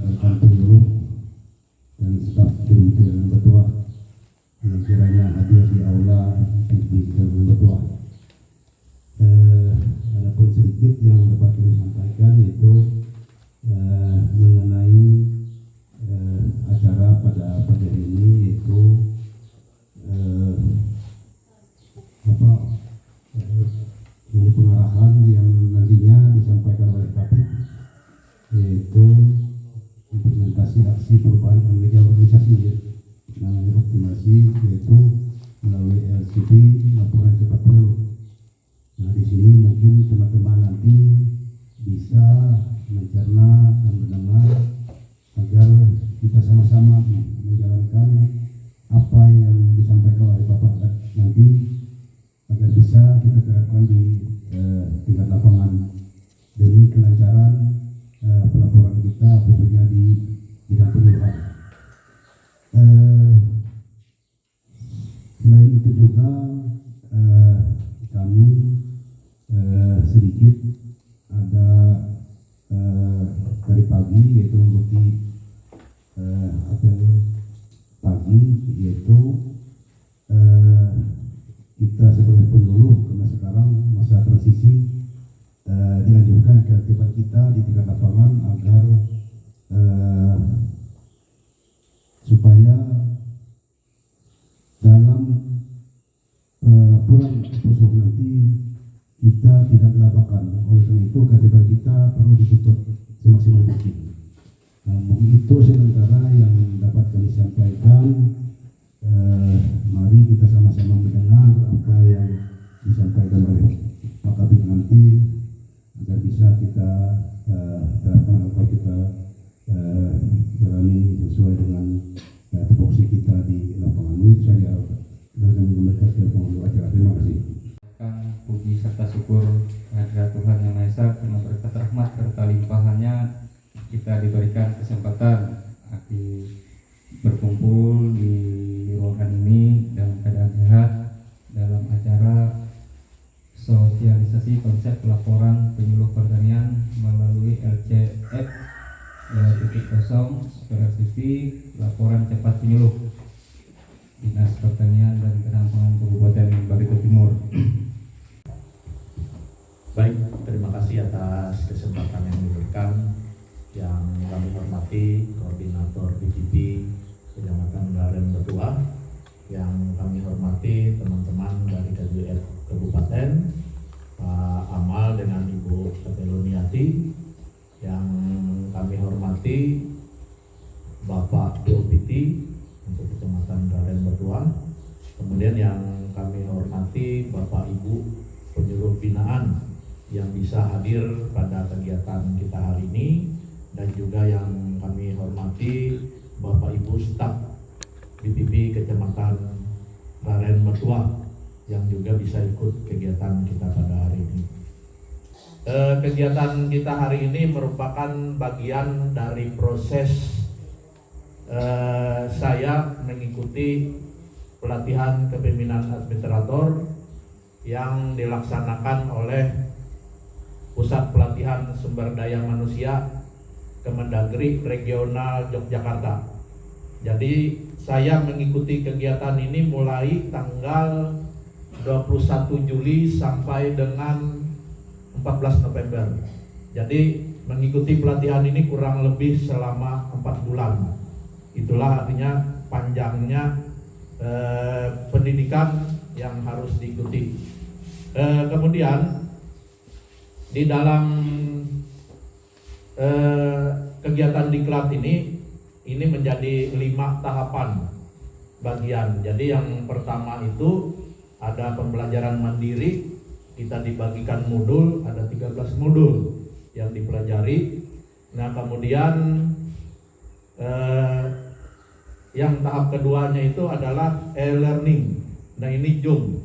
rekan penyuluh dan staf tim Jalan Betua yang kiranya hadir di aula TV Jalan Betua. Adapun sedikit yang dapat kami sampaikan yaitu mengenai acara pada pagi hari ini, yaitu pengarahan yang nantinya disampaikan oleh Kapit, yaitu implementasi aksi perubahan organisasi namanya optimasi, yaitu melalui LCP, laporan cepat penyuluh. Nah, di sini mungkin teman-teman nanti bisa mencerna dan mendengar agar kita sama-sama menjalankan apa yang disampaikan oleh Bapak nanti, agar bisa kita terapkan di tingkat lapangan demi kelancaran pelaporan kita khususnya di bidang penyuluhan. Selain itu juga kami sedikit ada dari pagi, yaitu mengikuti apel pagi, yaitu kita sebagai penyuluh, karena sekarang masa transisi, dianjurkan keaktifan kita di tingkat lapangan agar supaya dalam laporan khusus nanti kita tidak dilaporkan. Oleh karena itu keaktifan kita perlu ditutup semaksimal mungkin. Mungkin itu sementara yang dapat kami sampaikan. Mari kita sama-sama mendengar apa yang disampaikan oleh Pak Kabit nanti, agar bisa kita terapkan atau kita jalani sesuai dengan tupoksi kita di lapangan. Itu saja dan kami kembalikan ke pengunjung acara. Terima kasih. Puji serta syukur kehadirat Tuhan Yang Maha Esa, karena berkat rahmat serta limpahannya kita diberikan kesempatan berkumpul di ruangan ini dalam keadaan sehat dalam acara sosialisasi konsep pelaporan penyuluh pertanian melalui LCF /0 laporan cepat penyuluh Dinas Pertanian dan Ketahanan Kabupaten Barito Timur. Baik, terima kasih atas kesempatan yang diberikan. Yang kami hormati Koordinator BGP Kecamatan Garen Betua, yang kami hormati teman-teman dari KJF Kabupaten, Pak Amal dengan Ibu Kapeluniati, yang kami hormati Bapak Diopiti untuk Kecamatan Garen Betua, kemudian yang kami hormati Bapak Ibu penyuluh binaan yang bisa hadir pada kegiatan kita hari ini, dan juga yang kami hormati Bapak Ibu staf BPP Kecamatan Garen Betua yang juga bisa ikut kegiatan kita pada hari ini. Kegiatan kita hari ini merupakan bagian dari proses saya mengikuti pelatihan kepemimpinan administrator yang dilaksanakan oleh Pusat Pelatihan Sumber Daya Manusia Kemendagri Regional Yogyakarta. Jadi saya mengikuti kegiatan ini mulai tanggal 21 Juli sampai dengan 14 November. Jadi mengikuti pelatihan ini kurang lebih selama 4 bulan. Itulah artinya panjangnya pendidikan yang harus diikuti. Kemudian di dalam kegiatan diklat ini menjadi 5 tahapan bagian. Jadi yang pertama itu ada pembelajaran mandiri, kita dibagikan modul, ada 13 modul yang dipelajari. Nah, kemudian yang tahap keduanya itu adalah e-learning. Nah, ini Zoom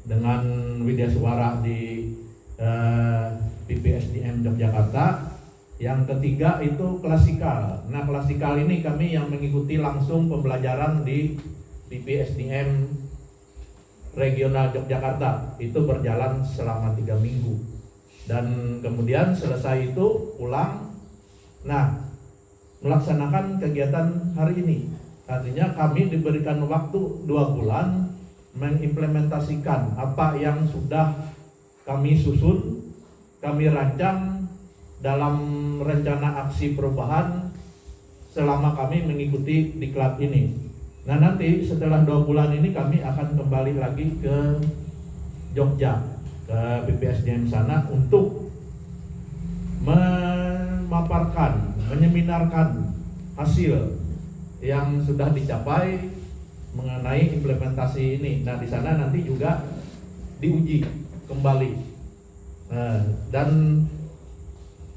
dengan Widya Suara di PPSDM Yogyakarta. Yang ketiga itu klasikal. Nah, klasikal ini kami yang mengikuti langsung pembelajaran di PPSDM Regional Yogyakarta. Itu berjalan selama 3 minggu. Dan kemudian selesai itu pulang. Nah, melaksanakan kegiatan hari ini. Artinya kami diberikan waktu 2 bulan mengimplementasikan apa yang sudah kami susun, kami rancang dalam rencana aksi perubahan selama kami mengikuti diklat ini. Nah, nanti setelah 2 bulan ini kami akan kembali lagi ke Jogja, ke BPSDM sana untuk memaparkan, menyeminarkan hasil yang sudah dicapai mengenai implementasi ini. Nah, di sana nanti juga diuji kembali. Dan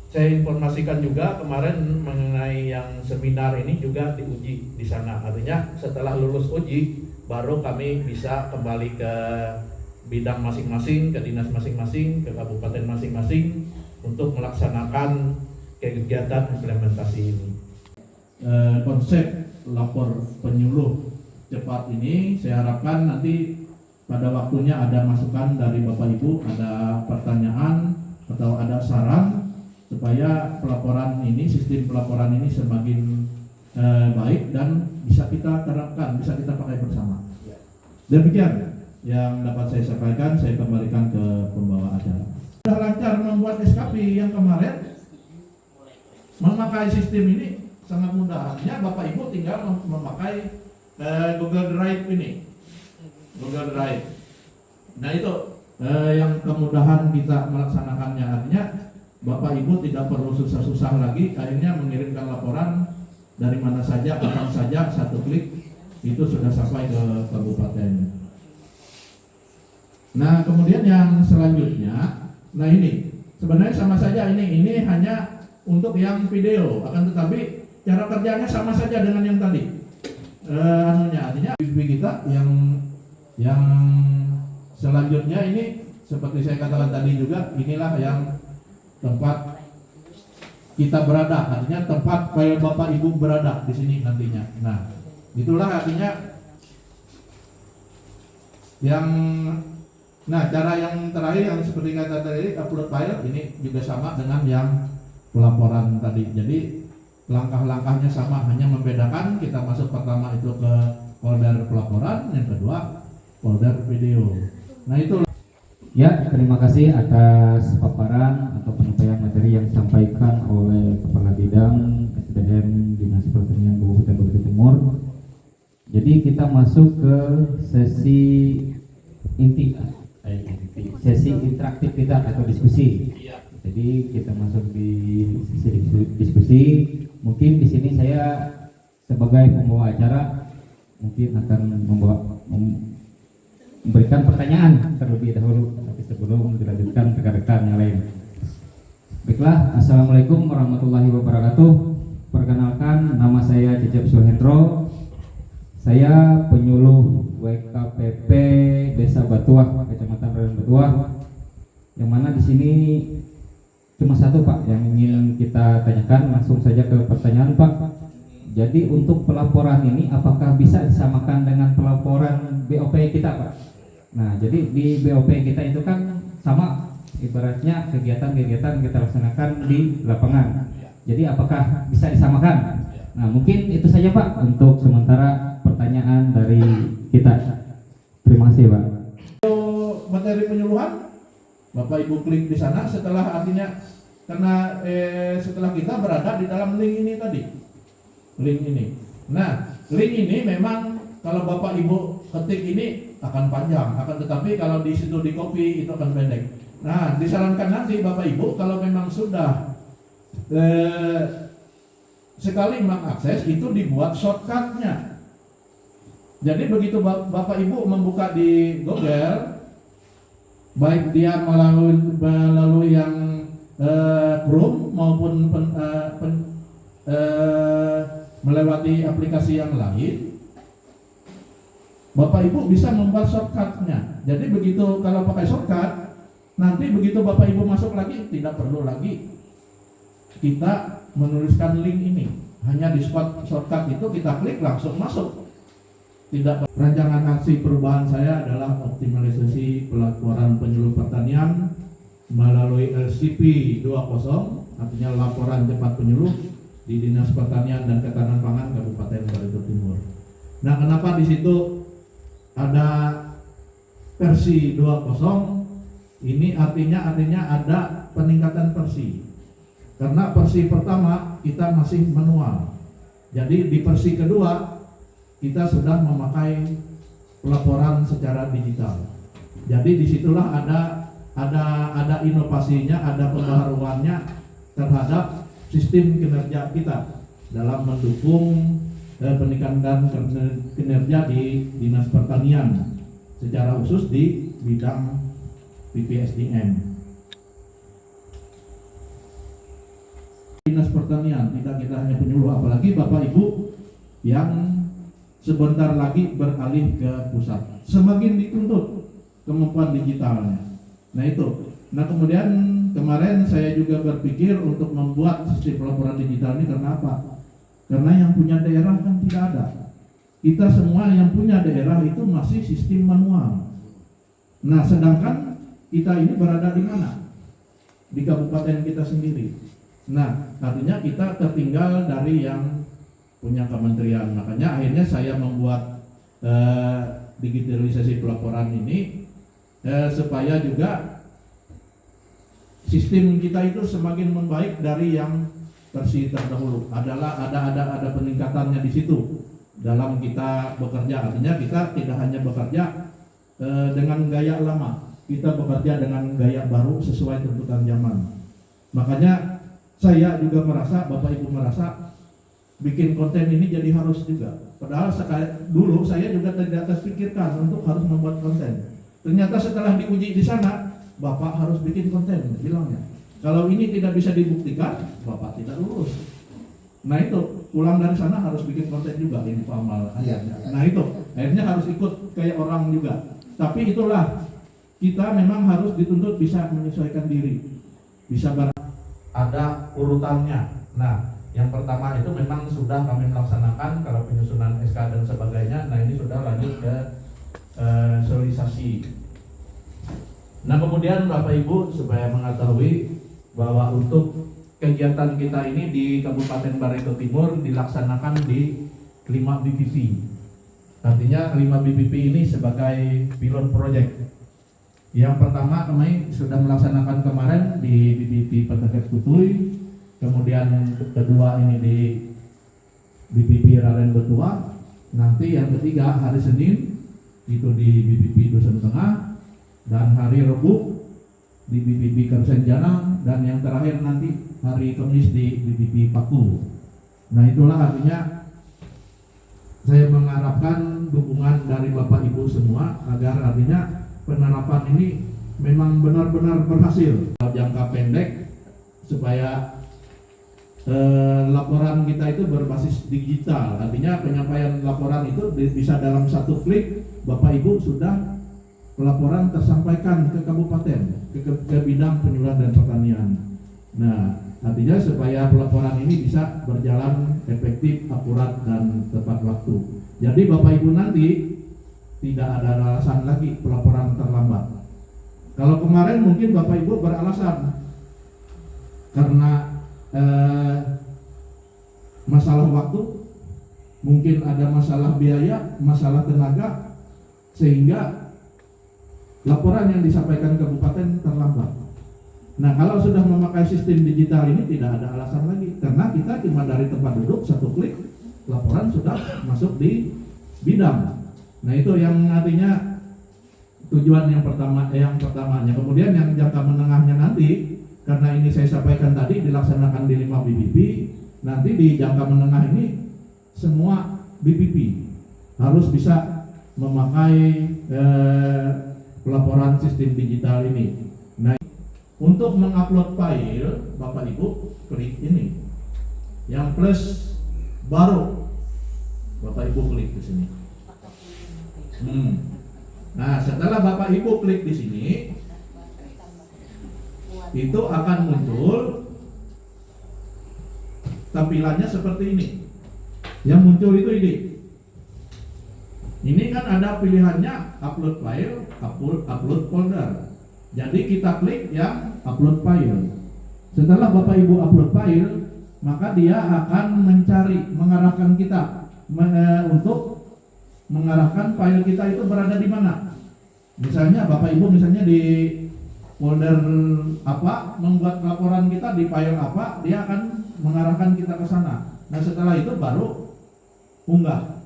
saya informasikan juga kemarin mengenai yang seminar ini juga diuji di sana. Artinya setelah lulus uji baru kami bisa kembali ke bidang masing-masing, ke dinas masing-masing, ke kabupaten masing-masing untuk melaksanakan kegiatan implementasi ini. Konsep lapor penyuluh cepat ini saya harapkan nanti pada waktunya ada masukan dari Bapak Ibu, ada pertanyaan atau ada saran supaya pelaporan ini, sistem pelaporan ini semakin baik dan bisa kita terapkan, bisa kita pakai bersama. Demikian yang dapat saya sampaikan, saya kembalikan ke pembawa acara. Sudah lancar membuat SKP yang kemarin, memakai sistem ini sangat mudah. Artinya Bapak Ibu tinggal memakai Google Drive ini, Google Drive. Nah itu yang kemudahan kita melaksanakannya. Artinya Bapak Ibu tidak perlu susah-susah lagi, akhirnya mengirimkan laporan dari mana saja, kapan saja, 1 klik itu sudah sampai ke kabupaten. Nah kemudian yang selanjutnya, nah ini sebenarnya sama saja, ini hanya untuk yang video, akan tetapi cara kerjanya sama saja dengan yang tadi. Artinya kita yang selanjutnya ini seperti saya katakan tadi juga, inilah yang tempat kita berada, artinya tempat file Bapak Ibu berada di sini nantinya. Nah, itulah artinya yang cara yang terakhir yang seperti kata tadi, upload file ini juga sama dengan yang pelaporan tadi. Jadi langkah-langkahnya sama, hanya membedakan kita masuk pertama itu ke folder pelaporan, yang kedua folder video. Nah itu. Ya, terima kasih atas paparan atau penyampaian materi yang disampaikan oleh Kepala Bidang SDM Dinas Pertanian Kabupaten Bogor Timur. Jadi kita masuk ke sesi sesi interaktif kita atau diskusi. Jadi kita masuk di sesi diskusi. Mungkin di sini saya sebagai pembawa acara mungkin akan memberikan pertanyaan terlebih dahulu, tapi sebelum dilanjutkan rekan-rekan yang lain. Baiklah, assalamualaikum warahmatullahi wabarakatuh. Perkenalkan, nama saya Cecep Suhendro. Saya penyuluh WKPP Desa Batuah, Kecamatan Raden Batuah. Yang mana di sini cuma satu Pak yang ingin kita tanyakan, langsung saja ke pertanyaan Pak. Jadi untuk pelaporan ini apakah bisa disamakan dengan pelaporan BOP kita Pak? Nah jadi di BOP kita itu kan sama, ibaratnya kegiatan-kegiatan kita laksanakan di lapangan. Jadi apakah bisa disamakan? Nah mungkin itu saja Pak untuk sementara pertanyaan dari kita. Terima kasih Pak. Materi penyuluhan Bapak Ibu klik di sana, setelah artinya karena setelah kita berada di dalam link ini tadi, link ini. Nah, link ini memang kalau Bapak Ibu ketik ini akan panjang, akan tetapi kalau di situ di copy itu akan pendek. Nah, disarankan nanti Bapak Ibu kalau memang sudah sekali mengakses itu dibuat shortcutnya. Jadi begitu Bapak Ibu membuka di Google, baik dia melalui yang Chrome maupun melewati aplikasi yang lain, Bapak Ibu bisa membuat shortcutnya. Jadi begitu kalau pakai shortcut, nanti begitu Bapak Ibu masuk lagi tidak perlu lagi kita menuliskan link ini. Hanya di spot shortcut itu kita klik langsung masuk. Tidak. Rancangan aksi perubahan saya adalah optimalisasi pelaporan penyuluh pertanian melalui LCP 20, artinya laporan cepat penyuluh di Dinas Pertanian dan Ketahanan Pangan Kabupaten Barito Timur. Nah, kenapa di situ ada versi 2.0? Ini artinya ada peningkatan versi. Karena versi pertama kita masih manual. Jadi di versi kedua kita sudah memakai pelaporan secara digital. Jadi disitulah ada inovasinya, ada pembaharuannya terhadap sistem kinerja kita dalam mendukung peningkatan kinerja di Dinas Pertanian secara khusus di bidang PPSDM. Dinas Pertanian tidak kita hanya penyuluh, apalagi Bapak Ibu yang sebentar lagi beralih ke pusat, semakin dituntut kemampuan digitalnya. Nah itu. Nah kemudian kemarin saya juga berpikir untuk membuat sistem pelaporan digital ini karena apa? Karena yang punya daerah kan tidak ada. Kita semua yang punya daerah itu masih sistem manual. Nah sedangkan kita ini berada di mana? Di kabupaten kita sendiri. Nah artinya kita tertinggal dari yang punya kementerian. Makanya akhirnya saya membuat digitalisasi pelaporan ini supaya juga sistem kita itu semakin membaik dari yang versi terdahulu. Ada peningkatannya di situ dalam kita bekerja. Artinya kita tidak hanya bekerja dengan gaya lama, kita bekerja dengan gaya baru sesuai tuntutan zaman. Makanya saya juga merasa, Bapak Ibu merasa bikin konten ini jadi harus juga. Padahal dulu saya juga tidak terpikirkan untuk harus membuat konten. Ternyata setelah diuji di sana, Bapak harus bikin konten, bilangnya. Kalau ini tidak bisa dibuktikan, Bapak tidak lulus. Nah itu, pulang dari sana harus bikin konten juga, ini Pak Amal. Nah itu, akhirnya harus ikut kayak orang juga. Tapi itulah, kita memang harus dituntut bisa menyesuaikan diri. Bisa ada urutannya. Nah, yang pertama itu memang sudah kami melaksanakan kalau penyusunan SK dan sebagainya. Nah ini sudah lanjut ke sosialisasi. Nah kemudian Bapak Ibu supaya mengetahui bahwa untuk kegiatan kita ini di Kabupaten Barito Timur dilaksanakan di 5 BPP. Artinya 5 BPP ini sebagai pilot project. Yang pertama kami sudah melaksanakan kemarin di BPP Peterket Kutuy, kemudian kedua ini di BPP Raden Betua, nanti yang ketiga hari Senin itu di BPP Dusun Tengah, dan hari Rabu di BPP Kersenjana, dan yang terakhir nanti hari Kamis di BPP Paku. Nah itulah artinya saya mengharapkan dukungan dari Bapak Ibu semua agar artinya penerapan ini memang benar-benar berhasil jangka pendek supaya laporan kita itu berbasis digital. Artinya penyampaian laporan itu bisa dalam satu klik Bapak Ibu sudah pelaporan tersampaikan ke kabupaten, ke bidang penyuluhan dan pertanian. Nah, artinya supaya pelaporan ini bisa berjalan efektif, akurat, dan tepat waktu. Jadi Bapak Ibu nanti tidak ada alasan lagi pelaporan terlambat. Kalau kemarin mungkin Bapak Ibu beralasan karena masalah waktu, mungkin ada masalah biaya, masalah tenaga, sehingga laporan yang disampaikan kabupaten terlambat. Nah kalau sudah memakai sistem digital ini tidak ada alasan lagi, karena kita cuma dari tempat duduk satu klik laporan sudah masuk di bidang. Nah itu yang artinya tujuan yang pertamanya. Kemudian yang jangka menengahnya nanti, karena ini saya sampaikan tadi dilaksanakan di 5 BPP, nanti di jangka menengah ini semua BPP harus bisa memakai pelaporan sistem digital ini. Nah, untuk mengupload file, Bapak Ibu klik ini, yang plus baru, Bapak Ibu klik di sini. Nah, setelah Bapak Ibu klik di sini, itu akan muncul tampilannya seperti ini. Yang muncul itu ini. Ini kan ada pilihannya upload file, upload folder. Jadi kita klik yang upload file. Setelah Bapak Ibu upload file, maka dia akan mengarahkan kita untuk mengarahkan file kita itu berada di mana. Misalnya Bapak Ibu misalnya di folder apa, membuat laporan kita di file apa, dia akan mengarahkan kita ke sana. Nah setelah itu baru unggah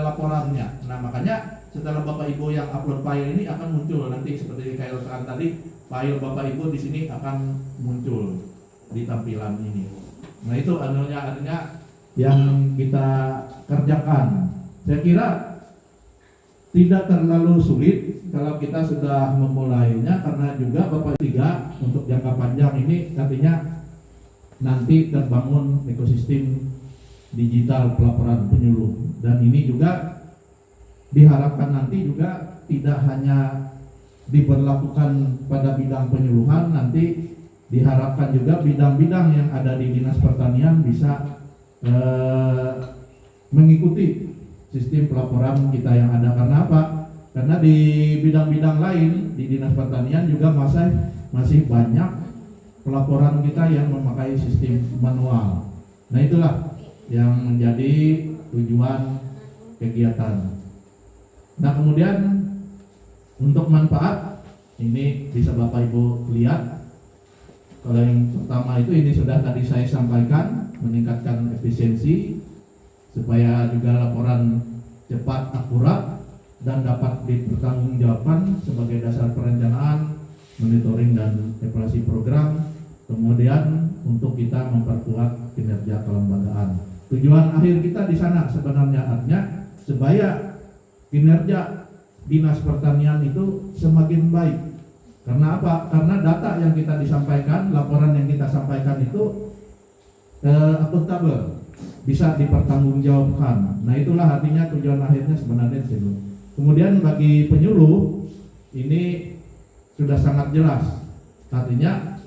laporannya. Nah makanya setelah Bapak Ibu yang upload file ini akan muncul nanti seperti kayak tadi, file Bapak Ibu di sini akan muncul di tampilan ini. Nah itu artinya yang kita kerjakan. Saya kira tidak terlalu sulit kalau kita sudah memulainya, karena juga Bapak Tiga untuk jangka panjang ini artinya nanti terbangun ekosistem digital pelaporan penyuluh, dan ini juga diharapkan nanti juga tidak hanya diberlakukan pada bidang penyuluhan, nanti diharapkan juga bidang-bidang yang ada di Dinas Pertanian bisa mengikuti sistem pelaporan kita yang ada. Karena apa? Karena di bidang-bidang lain di Dinas Pertanian juga masih banyak pelaporan kita yang memakai sistem manual. Nah itulah yang menjadi tujuan kegiatan. Nah kemudian untuk manfaat ini bisa Bapak Ibu lihat. Kalau yang pertama itu ini sudah tadi saya sampaikan, meningkatkan efisiensi supaya juga laporan cepat, akurat, dan dapat dipertanggungjawabkan sebagai dasar perencanaan, monitoring, dan evaluasi program. Kemudian untuk kita memperkuat kinerja kelembagaan. Tujuan akhir kita di sana sebenarnya artinya supaya kinerja Dinas Pertanian itu semakin baik. Karena apa? Karena data yang kita disampaikan, laporan yang kita sampaikan itu akuntabel, bisa dipertanggungjawabkan. Nah itulah artinya tujuan akhirnya sebenarnya di situ. Kemudian bagi penyuluh ini sudah sangat jelas, artinya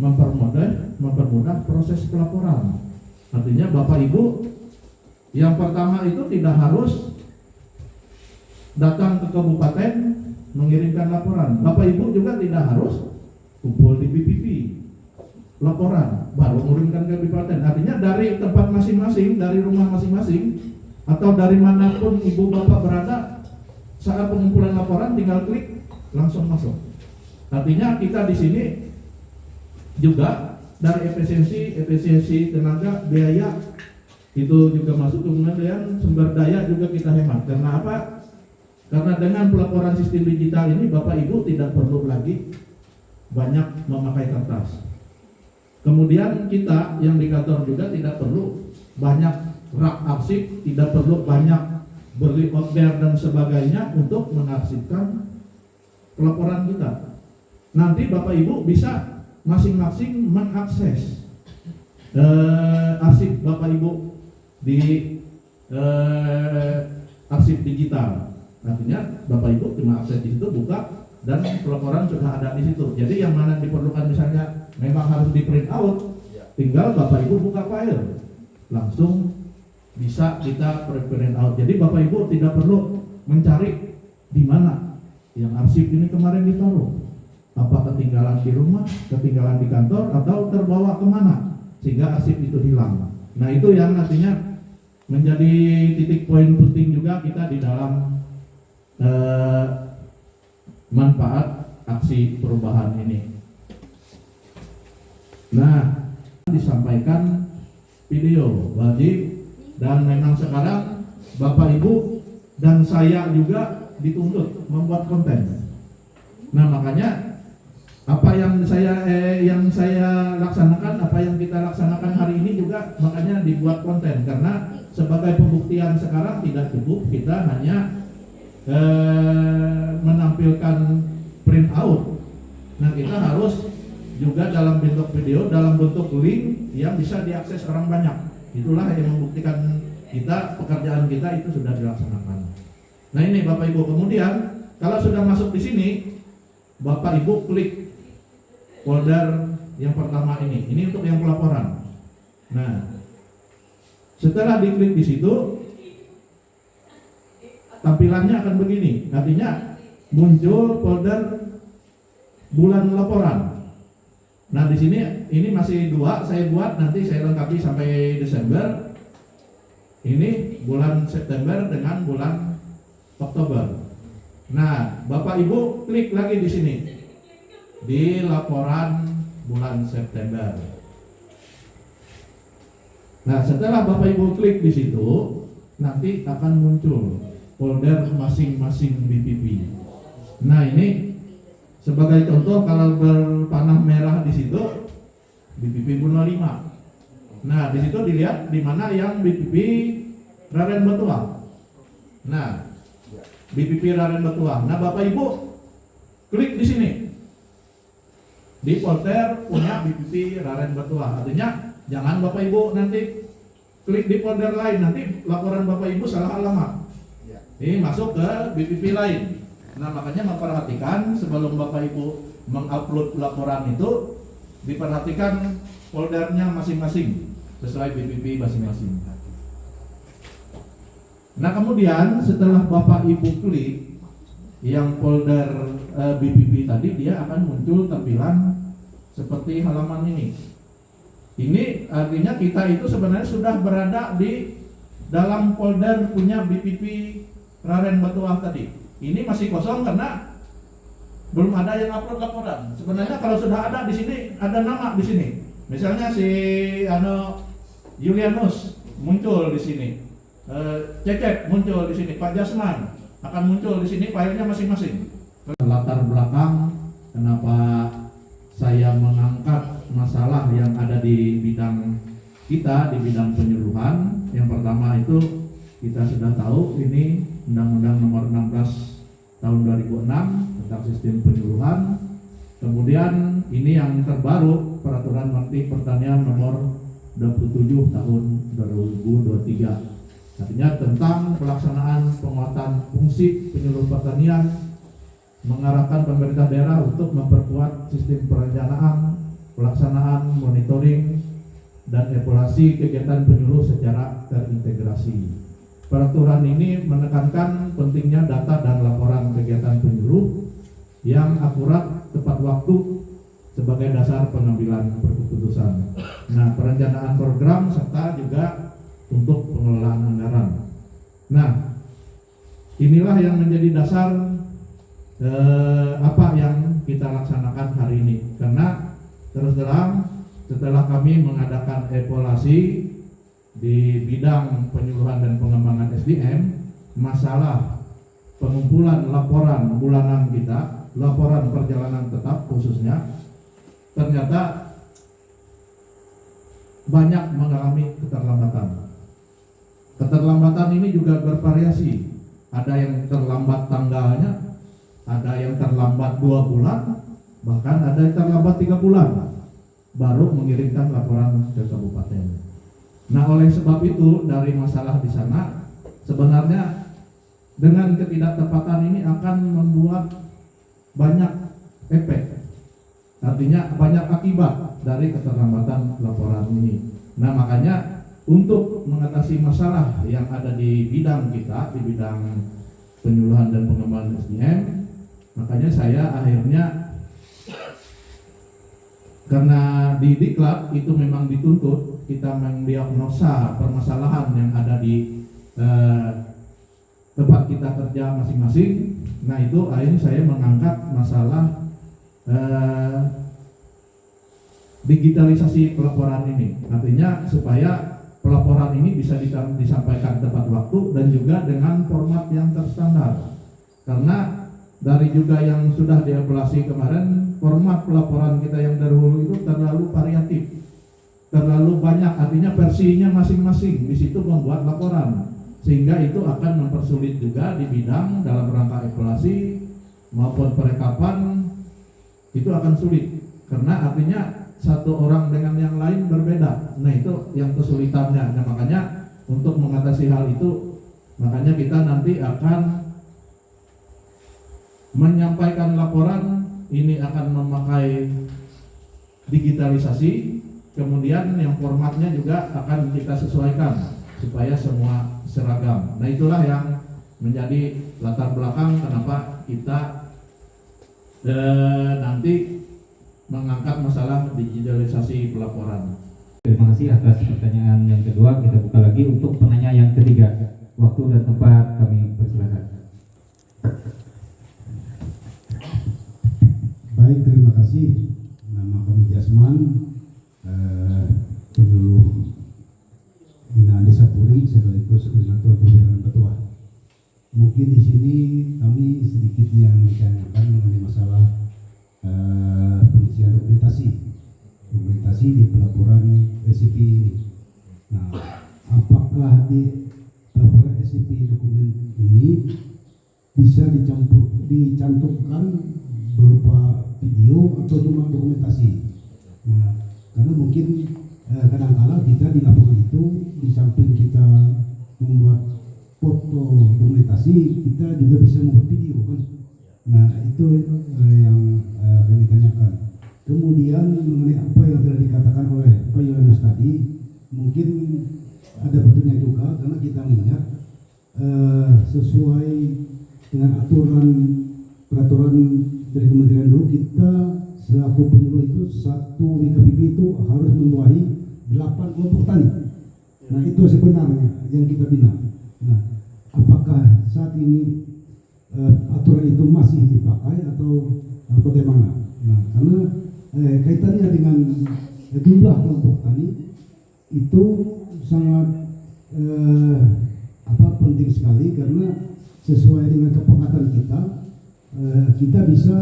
mempermudah proses pelaporan. Artinya Bapak Ibu yang pertama itu tidak harus datang ke kabupaten mengirimkan laporan. Bapak Ibu juga tidak harus kumpul di BPP laporan baru mengirimkan ke kabupaten. Artinya dari tempat masing-masing, dari rumah masing-masing, atau dari manapun Ibu Bapak berada, saat pengumpulan laporan tinggal klik langsung masuk. Artinya kita di sini juga dari efisiensi tenaga, biaya itu juga masuk. Kemudian sumber daya juga kita hemat. Karena apa? Karena dengan pelaporan sistem digital ini Bapak Ibu tidak perlu lagi banyak memakai kertas. Kemudian kita yang di kantor juga tidak perlu banyak rak arsip, tidak perlu banyak beli order dan sebagainya untuk mengarsipkan pelaporan kita. Nanti Bapak Ibu bisa masing-masing mengakses arsip Bapak Ibu di arsip digital. Artinya Bapak Ibu cuma akses di situ, buka, dan pelaporan sudah ada di situ. Jadi yang mana diperlukan misalnya memang harus di print out, tinggal Bapak Ibu buka file, langsung bisa kita print out. Jadi Bapak Ibu tidak perlu mencari di mana yang arsip ini kemarin ditaruh, apa ketinggalan di rumah, ketinggalan di kantor, atau terbawa kemana sehingga arsip itu hilang. Nah itu yang nantinya menjadi titik poin penting juga kita di dalam manfaat aksi perubahan ini. Nah, disampaikan video wajib, dan memang sekarang Bapak Ibu dan saya juga dituntut membuat konten. Nah makanya apa yang saya laksanakan, apa yang kita laksanakan hari ini juga makanya dibuat konten, karena sebagai pembuktian sekarang tidak cukup kita hanya menampilkan print out. Nah kita harus juga dalam bentuk video, dalam bentuk link yang bisa diakses orang banyak. Itulah yang membuktikan kita pekerjaan kita itu sudah dilaksanakan. Nah ini Bapak Ibu, kemudian kalau sudah masuk di sini, Bapak Ibu klik folder yang pertama ini untuk yang pelaporan. Nah setelah diklik di situ, tampilannya akan begini. Artinya muncul folder bulan laporan. Nah di sini ini masih 2 saya buat, nanti saya lengkapi sampai Desember. Ini bulan September dengan bulan Oktober. Nah Bapak Ibu klik lagi di sini di laporan bulan September. Nah setelah Bapak Ibu klik di situ, nanti akan muncul folder masing-masing BPP. Nah ini sebagai contoh, kalau berpanah merah di situ BPP 05. Nah di situ dilihat di mana yang BPP Raden Batuang. Nah BPP Raden Batuang. Nah Bapak Ibu klik di sini di folder punya BPP Raden Batuang. Artinya jangan Bapak Ibu nanti klik di folder lain, nanti laporan Bapak Ibu salah alamat. Ini masuk ke BPP lain. Nah makanya memperhatikan sebelum Bapak Ibu mengupload laporan itu, diperhatikan foldernya masing-masing sesuai BPP masing-masing. Nah kemudian setelah Bapak Ibu klik yang folder BPP tadi, dia akan muncul tampilan seperti halaman ini. Ini artinya kita itu sebenarnya sudah berada di dalam folder punya BPP Raden Batuang tadi. Ini masih kosong karena belum ada yang upload laporan. Sebenarnya kalau sudah ada di sini, ada nama di sini. Misalnya si Julianus muncul di sini, Cecep muncul di sini, Pak Jasman akan muncul di sini, filenya masing-masing. Latar belakang kenapa saya mengangkat masalah yang ada di bidang kita, di bidang penyuluhan. Yang pertama itu kita sudah tahu ini Undang-Undang Nomor 16 Tahun 2006 tentang sistem penyuluhan. Kemudian ini yang terbaru Peraturan Menteri Pertanian Nomor 27 Tahun 2023. Artinya tentang pelaksanaan penguatan fungsi penyuluh pertanian, mengarahkan pemerintah daerah untuk memperkuat sistem perencanaan, pelaksanaan, monitoring, dan evaluasi kegiatan penyuluh secara terintegrasi. Peraturan ini menekankan pentingnya data dan laporan kegiatan penyuluh yang akurat, tepat waktu sebagai dasar pengambilan keputusan. Nah, perencanaan program serta juga untuk pengelolaan anggaran. Nah, inilah yang menjadi dasar apa yang kita laksanakan hari ini. Karena terus terang setelah kami mengadakan evaluasi di bidang penyuluhan dan pengembangan SDM, masalah pengumpulan laporan bulanan kita, laporan perjalanan tetap khususnya, ternyata banyak mengalami keterlambatan. Keterlambatan ini juga bervariasi. Ada yang terlambat tanggalnya, ada yang terlambat 2 bulan, bahkan ada yang terlambat 3 bulan baru mengirimkan laporan ke kabupaten. Nah, oleh sebab itu dari masalah di sana sebenarnya dengan ketidaktepatan ini akan membuat banyak efek. Artinya banyak akibat dari keterlambatan laporan ini. Nah, makanya untuk mengatasi masalah yang ada di bidang kita, di bidang penyuluhan dan pengembangan SDM, makanya saya akhirnya, karena di Diklat itu memang dituntut kita mendiagnosa permasalahan yang ada di tempat kita kerja masing-masing. Nah itu akhirnya saya mengangkat masalah digitalisasi pelaporan ini. Artinya supaya pelaporan ini bisa disampaikan tepat waktu dan juga dengan format yang terstandar. Karena dari juga yang sudah dievaluasi kemarin, format pelaporan kita yang dahulu itu terlalu variatif, terlalu banyak, artinya versinya masing-masing di situ membuat laporan, sehingga itu akan mempersulit juga di bidang dalam rangka evaluasi maupun perekapan. Itu akan sulit karena artinya satu orang dengan yang lain berbeda. Nah itu yang kesulitannya. Nah makanya untuk mengatasi hal itu, makanya kita nanti akan menyampaikan laporan ini akan memakai digitalisasi. Kemudian yang formatnya juga akan kita sesuaikan supaya semua seragam. Nah itulah yang menjadi latar belakang kenapa kita nanti mengangkat masalah digitalisasi pelaporan. Terima kasih atas pertanyaan yang kedua. Kita buka lagi untuk penanya yang ketiga. Waktu dan tempat kami persilakan. Baik, terima kasih. Nama kami Jasman, penyuluh binaan Desa Puri sekaligus koordinator pembiayaan Betua. Mungkin di sini kami sedikit yang ditanyakan mengenai masalah pengisian dokumentasi di pelaporan SCP ini. Nah, apakah di pelaporan SCP dokumen ini bisa dicantumkan berupa video atau cuma dokumentasi? Nah, karena mungkin kadang-kala kita di laporan itu di samping kita membuat foto dokumentasi, kita juga bisa membuat video kan. Nah, itu yang kami tanyakan. Kemudian mengenai apa yang telah dikatakan oleh Pak Yohanes tadi, mungkin ada betulnya juga karena kita mengingat sesuai dengan peraturan dari Kementerian dulu, kita selaku penyuluh itu satu WKPP itu harus membawahi 8 kelompok tani. Nah, itu sebenarnya yang kita bina. Nah, apakah saat ini aturan itu masih dipakai atau bagaimana? Nah, karena kaitannya dengan jumlah kelompok tani itu sangat penting sekali, karena sesuai dengan kesepakatan kita bisa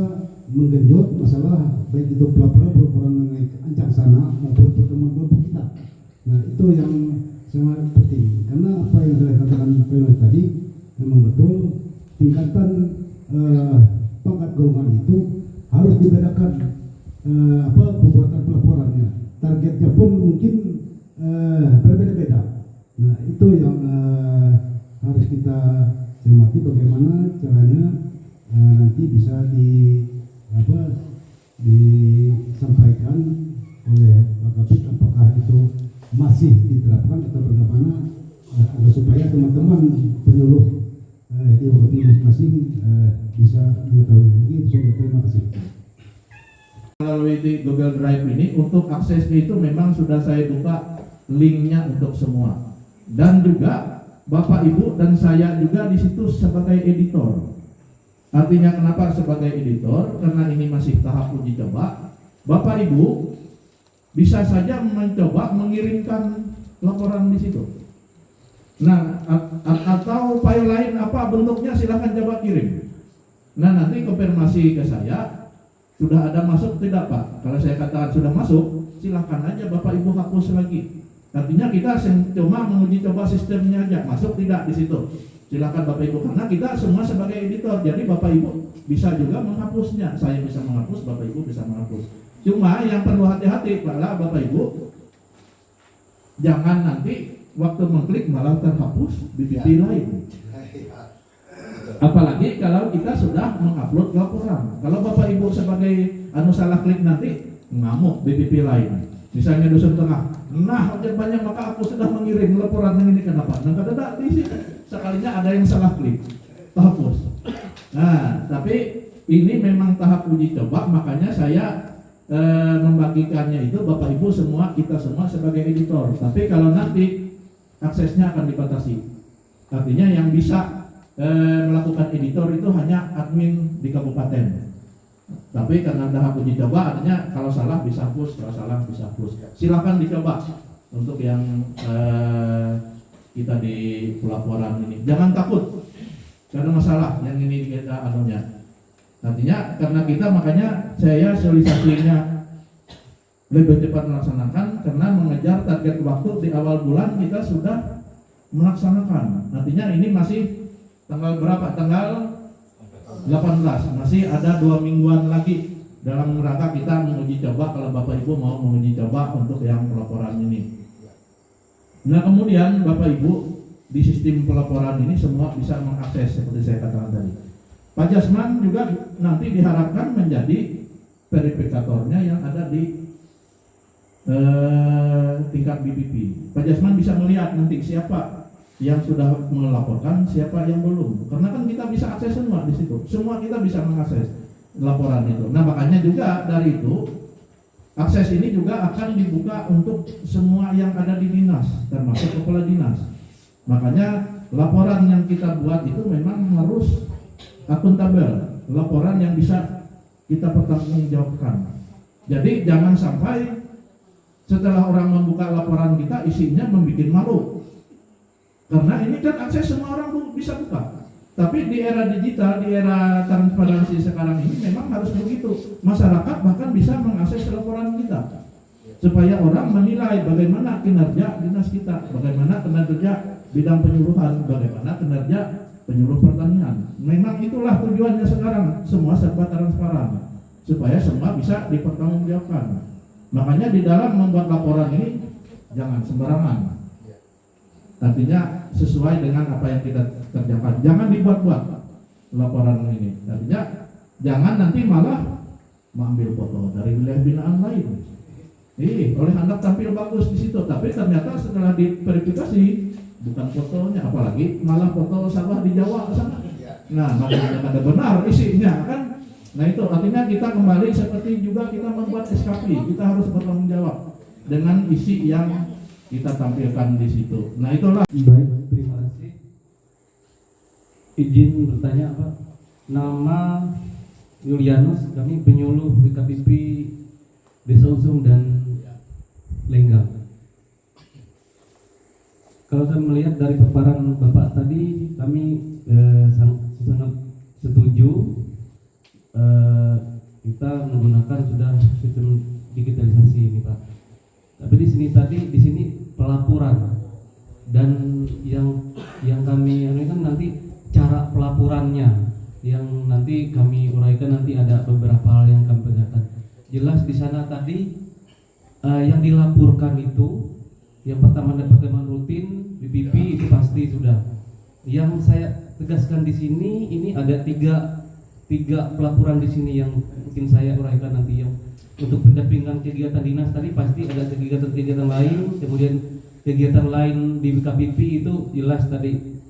menggenjot masalah baik itu pelaporan mengenai ancang sana maupun pertemuan kelompok kita. Nah, itu yang sangat penting, karena apa yang saya katakan tadi memang betul, tingkatan pangkat golongan itu harus dibedakan pembuatan pelaporannya. Targetnya pun mungkin berbeda-beda. Nah, itu yang harus kita cermati, bagaimana caranya nanti bisa disampaikan oleh Pak Kapit, apakah itu masih diterapkan atau bagaimana, agar supaya teman-teman penyuluh di waktu masing-masing bisa mengetahui. Itu saja, terima kasih. Melalui di Google Drive ini, untuk aksesnya itu memang sudah saya buka linknya untuk semua, dan juga Bapak Ibu dan saya juga di situ sebagai editor. Artinya kenapa sebagai editor? Karena ini masih tahap uji coba. Bapak Ibu bisa saja mencoba mengirimkan laporan di situ. Nah, atau file lain apa bentuknya, silahkan coba kirim. Nah, nanti konfirmasi ke saya, sudah ada masuk tidak Pak? Kalau saya katakan sudah masuk, silahkan aja Bapak Ibu hapus lagi. Artinya kita cuma menguji coba sistemnya aja, masuk tidak di situ. Silakan Bapak Ibu, karena kita semua sebagai editor, jadi Bapak Ibu bisa juga menghapusnya. Saya bisa menghapus, Bapak Ibu bisa menghapus. Cuma yang perlu hati-hati adalah Bapak Ibu, jangan nanti waktu mengklik malah terhapus BPP lain. Apalagi kalau kita sudah mengupload laporan. Kalau Bapak Ibu sebagai salah klik nanti ngamuk BPP lain. Misalnya Dusun Tengah, nah banyak maka aku sudah mengirim laporan ini, kenapa? Nah, kadang di sini sekalinya ada yang salah klik, terhapus. Nah, tapi ini memang tahap uji coba, makanya saya membagikannya itu Bapak Ibu semua, kita semua sebagai editor. Tapi kalau nanti aksesnya akan dibatasi. Artinya yang bisa melakukan editor itu hanya admin di kabupaten. Tapi karena tahap uji coba, artinya kalau salah bisa hapus, kalau salah bisa hapus. Silakan dicoba untuk yang kita di pelaporan ini. Jangan takut karena masalah yang ini kita anunya. Artinya karena kita, makanya saya sosialisasinya lebih cepat melaksanakan, karena mengejar target waktu di awal bulan kita sudah melaksanakan. Artinya ini masih tanggal berapa? Tanggal 18, masih ada 2 mingguan lagi dalam rangka kita menguji coba, kalau Bapak Ibu mau menguji coba untuk yang pelaporan ini. Nah, kemudian Bapak Ibu di sistem pelaporan ini semua bisa mengakses seperti saya katakan tadi. Pak Jasman juga nanti diharapkan menjadi verifikatornya yang ada di tingkat BPP. Pak Jasman bisa melihat nanti siapa yang sudah melaporkan, siapa yang belum. Karena kan kita bisa akses semua di situ. Semua kita bisa mengakses laporan itu. Nah, makanya juga dari itu akses ini juga akan dibuka untuk semua yang ada di dinas, termasuk kepala dinas. Makanya laporan yang kita buat itu memang harus akuntabel, laporan yang bisa kita pertanggungjawabkan. Jadi jangan sampai setelah orang membuka laporan kita isinya membuat malu. Karena ini kan akses semua orang bisa buka. Tapi di era digital, di era transparansi sekarang ini memang harus begitu. Masyarakat bahkan bisa mengakses laporan kita. Supaya orang menilai bagaimana kinerja dinas kita, bagaimana kinerja bidang penyuluhan, bagaimana kinerja penyuluh pertanian. Memang itulah tujuannya sekarang, semua serba transparan. Supaya semua bisa dipertanggungjawabkan. Makanya di dalam membuat laporan ini jangan sembarangan. Artinya sesuai dengan apa yang kita kerjakan. Jangan dibuat-buat laporan ini. Artinya jangan nanti malah mengambil foto dari wilayah binaan lain. Oleh Anda tampil bagus di situ, tapi ternyata setelah diverifikasi bukan fotonya, apalagi malah foto sawah di Jawa sana. Nah, makanya ada benar isinya kan. Nah itu artinya kita kembali seperti juga kita membuat SKP, kita harus bertanggung jawab dengan isi yang kita tampilkan di situ. Nah itulah. Baik, terima kasih. Izin bertanya Pak, nama Yulianus, kami penyuluh BKPP Desa Usung dan Lenggang. Kalau saya melihat dari paparan Bapak tadi, kami sangat setuju. Kita menggunakan sudah sistem digitalisasi ini Pak. Tapi di sini pelaporan dan yang kami ini kan nanti cara pelaporannya yang nanti kami uraikan, nanti ada beberapa hal yang kami perhatikan. Jelas di sana tadi yang dilaporkan itu yang pertama departemen rutin BPP itu pasti sudah. Yang saya tegaskan di sini ini ada tiga pelaporan di sini yang mungkin saya uraikan nanti. Yang untuk pendampingan kegiatan dinas tadi pasti ada kegiatan lain, kemudian kegiatan lain di BKPP itu jelas tadi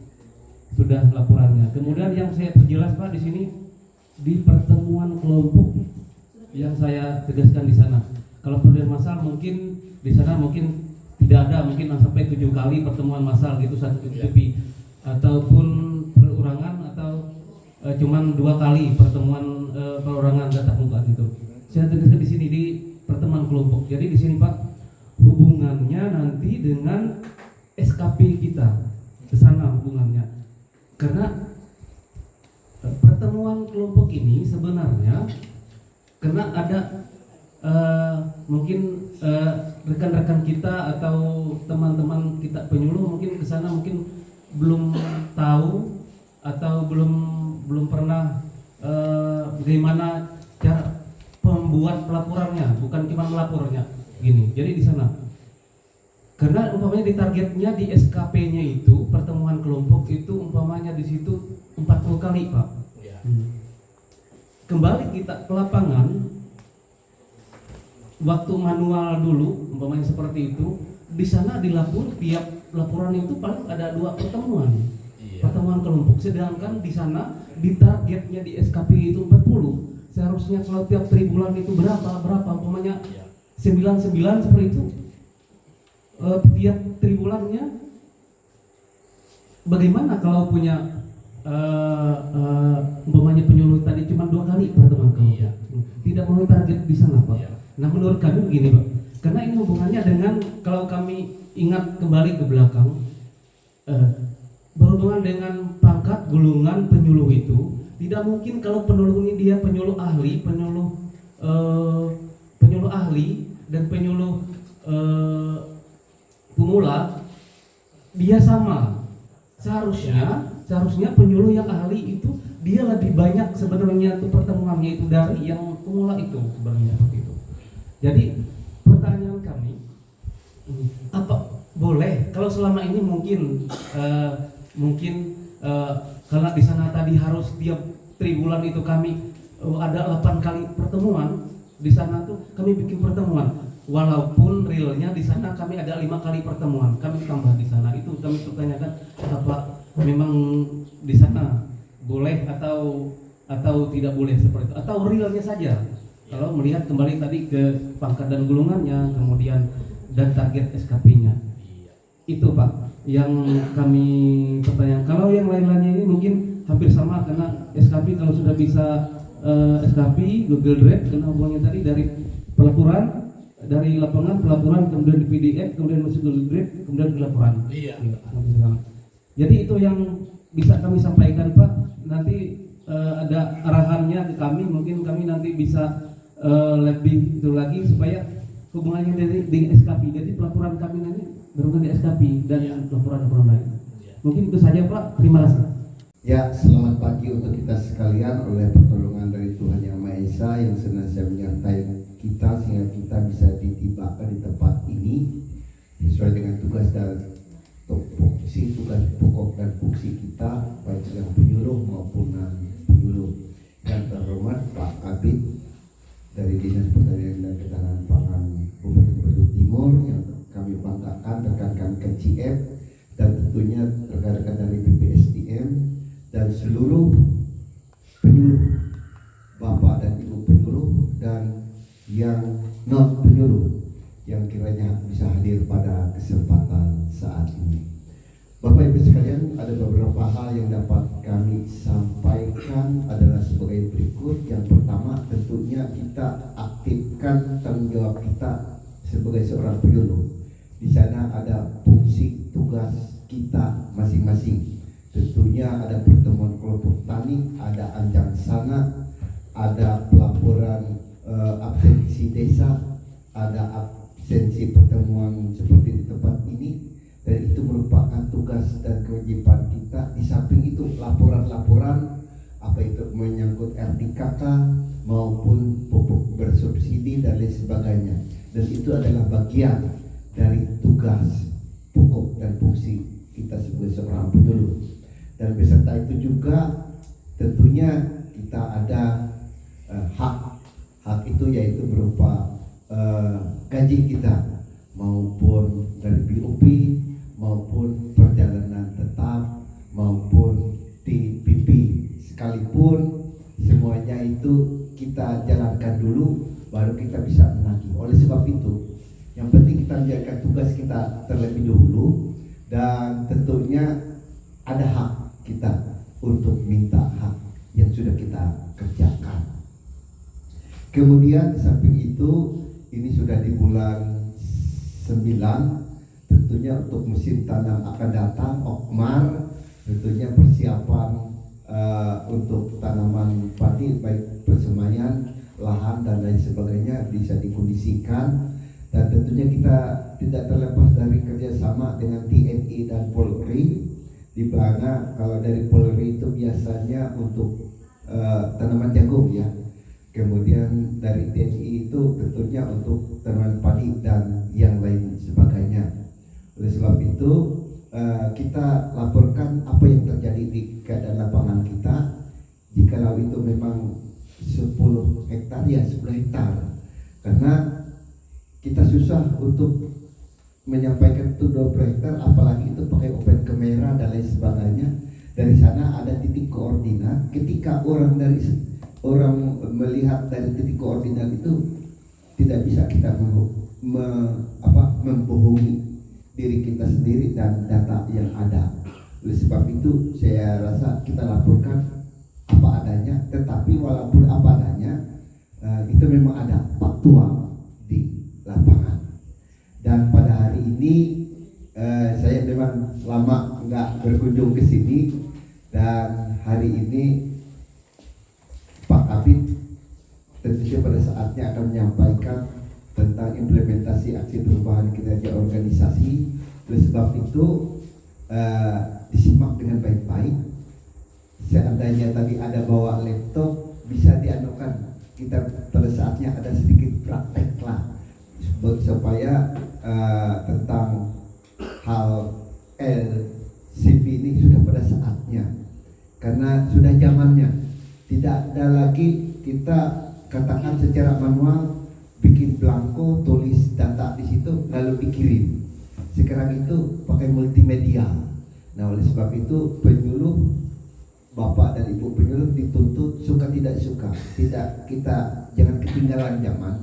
sudah laporannya. Kemudian yang saya perjelas Pak di sini di pertemuan kelompok yang saya tegaskan di sana. Kalau pertemuan massal mungkin di sana mungkin tidak ada, mungkin sampai 7 kali pertemuan massal gitu satu BKPP, ataupun perorangan atau cuman 2 kali pertemuan perorangan tatap muka gitu. Saya tegaskan di sini di pertemuan kelompok. Jadi di sini Pak hubungannya nanti dengan SKP kita ke sana hubungannya. Karena pertemuan kelompok ini sebenarnya karena ada mungkin rekan-rekan kita atau teman-teman kita penyuluh mungkin ke sana mungkin belum tahu atau belum pernah bagaimana cara pembuat pelaporannya, bukan cuma melapornya gini. Jadi di sana karena umpamanya di targetnya di SKP-nya itu pertemuan kelompok itu umpamanya di situ 40 kali Pak. Kembali kita ke lapangan waktu manual dulu umpamanya seperti itu, di sana dilapor tiap laporan itu paling ada 2 pertemuan. Pertemuan kelompok, sedangkan di sana di targetnya di SKP itu 40. Seharusnya kalau tiap tribulan itu berapa umpamanya 99 seperti itu. Tiap tribulannya bagaimana kalau punya umpamanya penyuluh tadi cuma 2 kali pertemuan kelompok. Tidak memenuhi target di sana Pak. Nah menurut kami begini Pak, karena ini hubungannya dengan kalau kami ingat kembali ke belakang berhubungan dengan pangkat golongan penyuluh itu. Tidak mungkin kalau penyuluh ini dia penyuluh ahli dan penyuluh pemula dia sama. Seharusnya penyuluh yang ahli itu dia lebih banyak sebenarnya tuh pertemuannya itu dari yang pemula itu sebenarnya seperti itu. Jadi pertanyaan kami apa boleh kalau selama ini mungkin karena di sana tadi harus tiap tribulan itu kami ada 8 kali pertemuan di sana tuh kami bikin pertemuan walaupun realnya di sana kami ada 5 kali pertemuan kami tambah di sana itu kami pertanyakan apa memang di sana boleh atau tidak boleh seperti itu atau realnya saja Kalau melihat kembali tadi ke pangkat dan gulungannya, kemudian dan target SKP-nya. Itu Pak yang kami pertanyakan. Kalau yang lain-lainnya ini mungkin hampir sama, karena SKP kalau sudah bisa SKP Google Drive, karena hubungannya tadi dari pelaporan, dari lapangan pelaporan, kemudian di PDF, kemudian masuk Google Drive, kemudian ke laporan. Iya. Jadi itu yang bisa kami sampaikan Pak. Nanti ada arahannya ke kami, mungkin kami nanti bisa lebih itu lagi supaya hubungannya dengan SKP. Jadi pelaporan kami nanti berhubungan dengan SKP dan laporan-laporan lain. Mungkin itu saja Pak. Terima kasih. Ya, selamat pagi untuk kita sekalian. Oleh pertolongan dari Tuhan Yang Maha Esa yang senantiasa menyertai kita sehingga kita bisa ditibakan di tempat ini sesuai dengan tugas dan tugas pokok dan fungsi kita, baik yang penyuluh maupun penyuluh. Yang terhormat Pak Kabid dari Dinas Pertanian dan Ketahanan Pangan Kabupaten Batu Timur, yang kami banggakan rekan kami KCF, dan tentunya rekan-rekan dari BPSDM dan seluruh penyuluh, Bapak dan Ibu penyuluh dan yang non penyuluh yang kiranya bisa hadir pada kesempatan saat ini. Bapak Ibu sekalian, ada beberapa hal yang dapat kami sampaikan adalah sebagai berikut. Yang pertama, tentunya kita aktifkan tanggung jawab kita sebagai seorang penyuluh. Di sana ada fungsi tugas kita masing-masing. Tentunya ada pertemuan kelompok tani, ada anjang sana, ada pelaporan absensi desa, ada absensi pertemuan seperti di tempat ini, dan itu merupakan tugas dan kewajiban kita. Di samping itu laporan-laporan apa itu menyangkut RDKK maupun pupuk bersubsidi dan lain sebagainya, dan itu adalah bagian dari tugas pokok dan fungsi kita sebagai seorang penyuluh. Dan beserta itu juga tentunya kita ada hak itu yaitu berupa gaji kita maupun dari BOP maupun perjalanan tetap maupun TPP, sekalipun semuanya itu kita jalankan dulu baru kita bisa menagih. Oleh sebab itu yang penting kita menjalankan tugas kita terlebih dahulu, dan tentunya ada hak kita untuk minta hak yang sudah kita kerjakan. Kemudian di samping itu, ini sudah di bulan 9, tentunya untuk musim tanam akan datang, Okmar, tentunya persiapan untuk tanaman padi baik persemaian, lahan dan lain sebagainya bisa dikondisikan. Dan tentunya kita tidak terlepas dari kerjasama dengan TNI dan Polri, di mana kalau dari Polri itu biasanya untuk tanaman jagung ya, kemudian dari TNI itu tentunya untuk tanaman padi dan yang lain sebagainya. Oleh sebab itu kita laporkan apa yang terjadi di keadaan lapangan kita. Jikalau itu memang 10 hektar ya 10 hektar, karena kita susah untuk menyampaikan itu 20 hektar, apalagi itu pakai open kamera dan lain sebagainya. Dari sana ada titik koordinat. Ketika orang melihat dari titik koordinat itu, tidak bisa kita membohongi diri kita sendiri dan data yang ada. Oleh sebab itu saya rasa kita laporkan apa adanya, tetapi walaupun apa adanya itu memang ada faktual di lapangan. Dan pada hari ini saya memang lama nggak berkunjung ke sini, dan hari ini Pak Kabid tentunya pada saatnya akan menyampaikan tentang implementasi aksi perubahan kinerja organisasi. Oleh sebab itu disimak dengan baik-baik. Seandainya tadi ada bawa laptop, bisa dianukan, kita pada saatnya ada sedikit praktek lah supaya tentang hal LCP ini sudah pada saatnya, karena sudah zamannya. Tidak ada lagi kita katakan secara manual, bikin blanko, tulis data di situ lalu dikirim. Sekarang itu pakai multimedia. Nah, oleh sebab itu penyuluh, Bapak dan Ibu penyuluh dituntut suka tidak suka, tidak kita jangan ketinggalan zaman,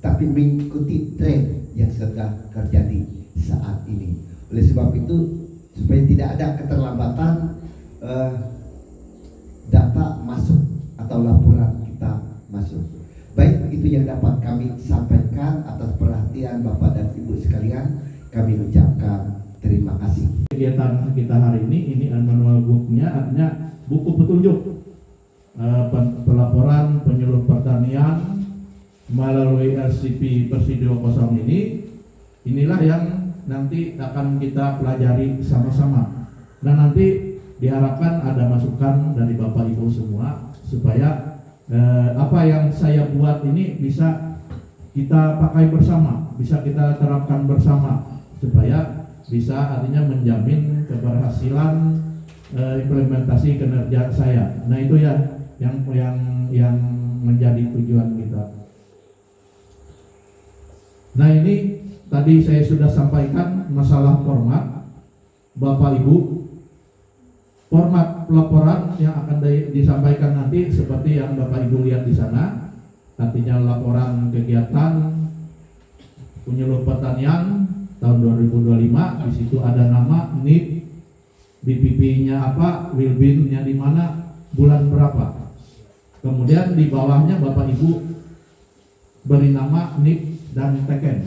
tapi mengikuti tren yang sedang terjadi saat ini. Oleh sebab itu, supaya tidak ada keterlambatan data masuk atau laporan kita masuk. Baik, itu yang dapat kami sampaikan atas perhatian Bapak dan Ibu sekalian. Kami ucapkan terima kasih. Kegiatan kita hari ini manual booknya, artinya buku petunjuk pelaporan penyuluh pertanian melalui RCP Persidio Kosong ini. Inilah yang nanti akan kita pelajari sama-sama, dan nanti diharapkan ada masukan dari Bapak Ibu semua supaya apa yang saya buat ini bisa kita pakai bersama, bisa kita terapkan bersama, supaya bisa artinya menjamin keberhasilan implementasi kinerja saya. Nah, itu ya yang menjadi tujuan kita. Nah, ini tadi saya sudah sampaikan masalah format. Bapak Ibu, format pelaporan yang akan disampaikan nanti seperti yang Bapak Ibu lihat di sana, artinya laporan kegiatan penyuluh pertanian tahun 2025. Di situ ada nama, NIP, BPP-nya apa, Wilbin-nya di mana, bulan berapa. Kemudian di bawahnya Bapak Ibu beri nama, NIP, dan teken.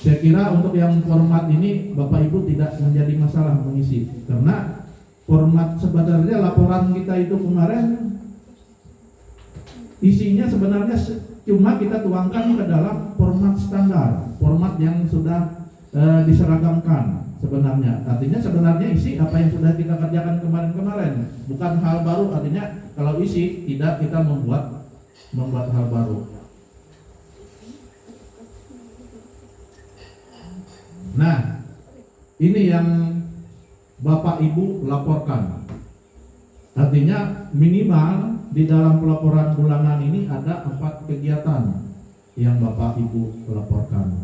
Saya kira untuk yang format ini Bapak Ibu tidak menjadi masalah mengisi, karena format sebenarnya laporan kita itu kemarin isinya sebenarnya cuma kita tuangkan ke dalam format standar, format yang sudah diseragamkan sebenarnya. Artinya sebenarnya isi apa yang sudah kita kerjakan kemarin-kemarin, bukan hal baru. Artinya kalau isi tidak kita membuat hal baru. Nah, ini yang Bapak Ibu laporkan. Artinya minimal di dalam pelaporan bulanan ini ada 4 kegiatan yang Bapak Ibu laporkan.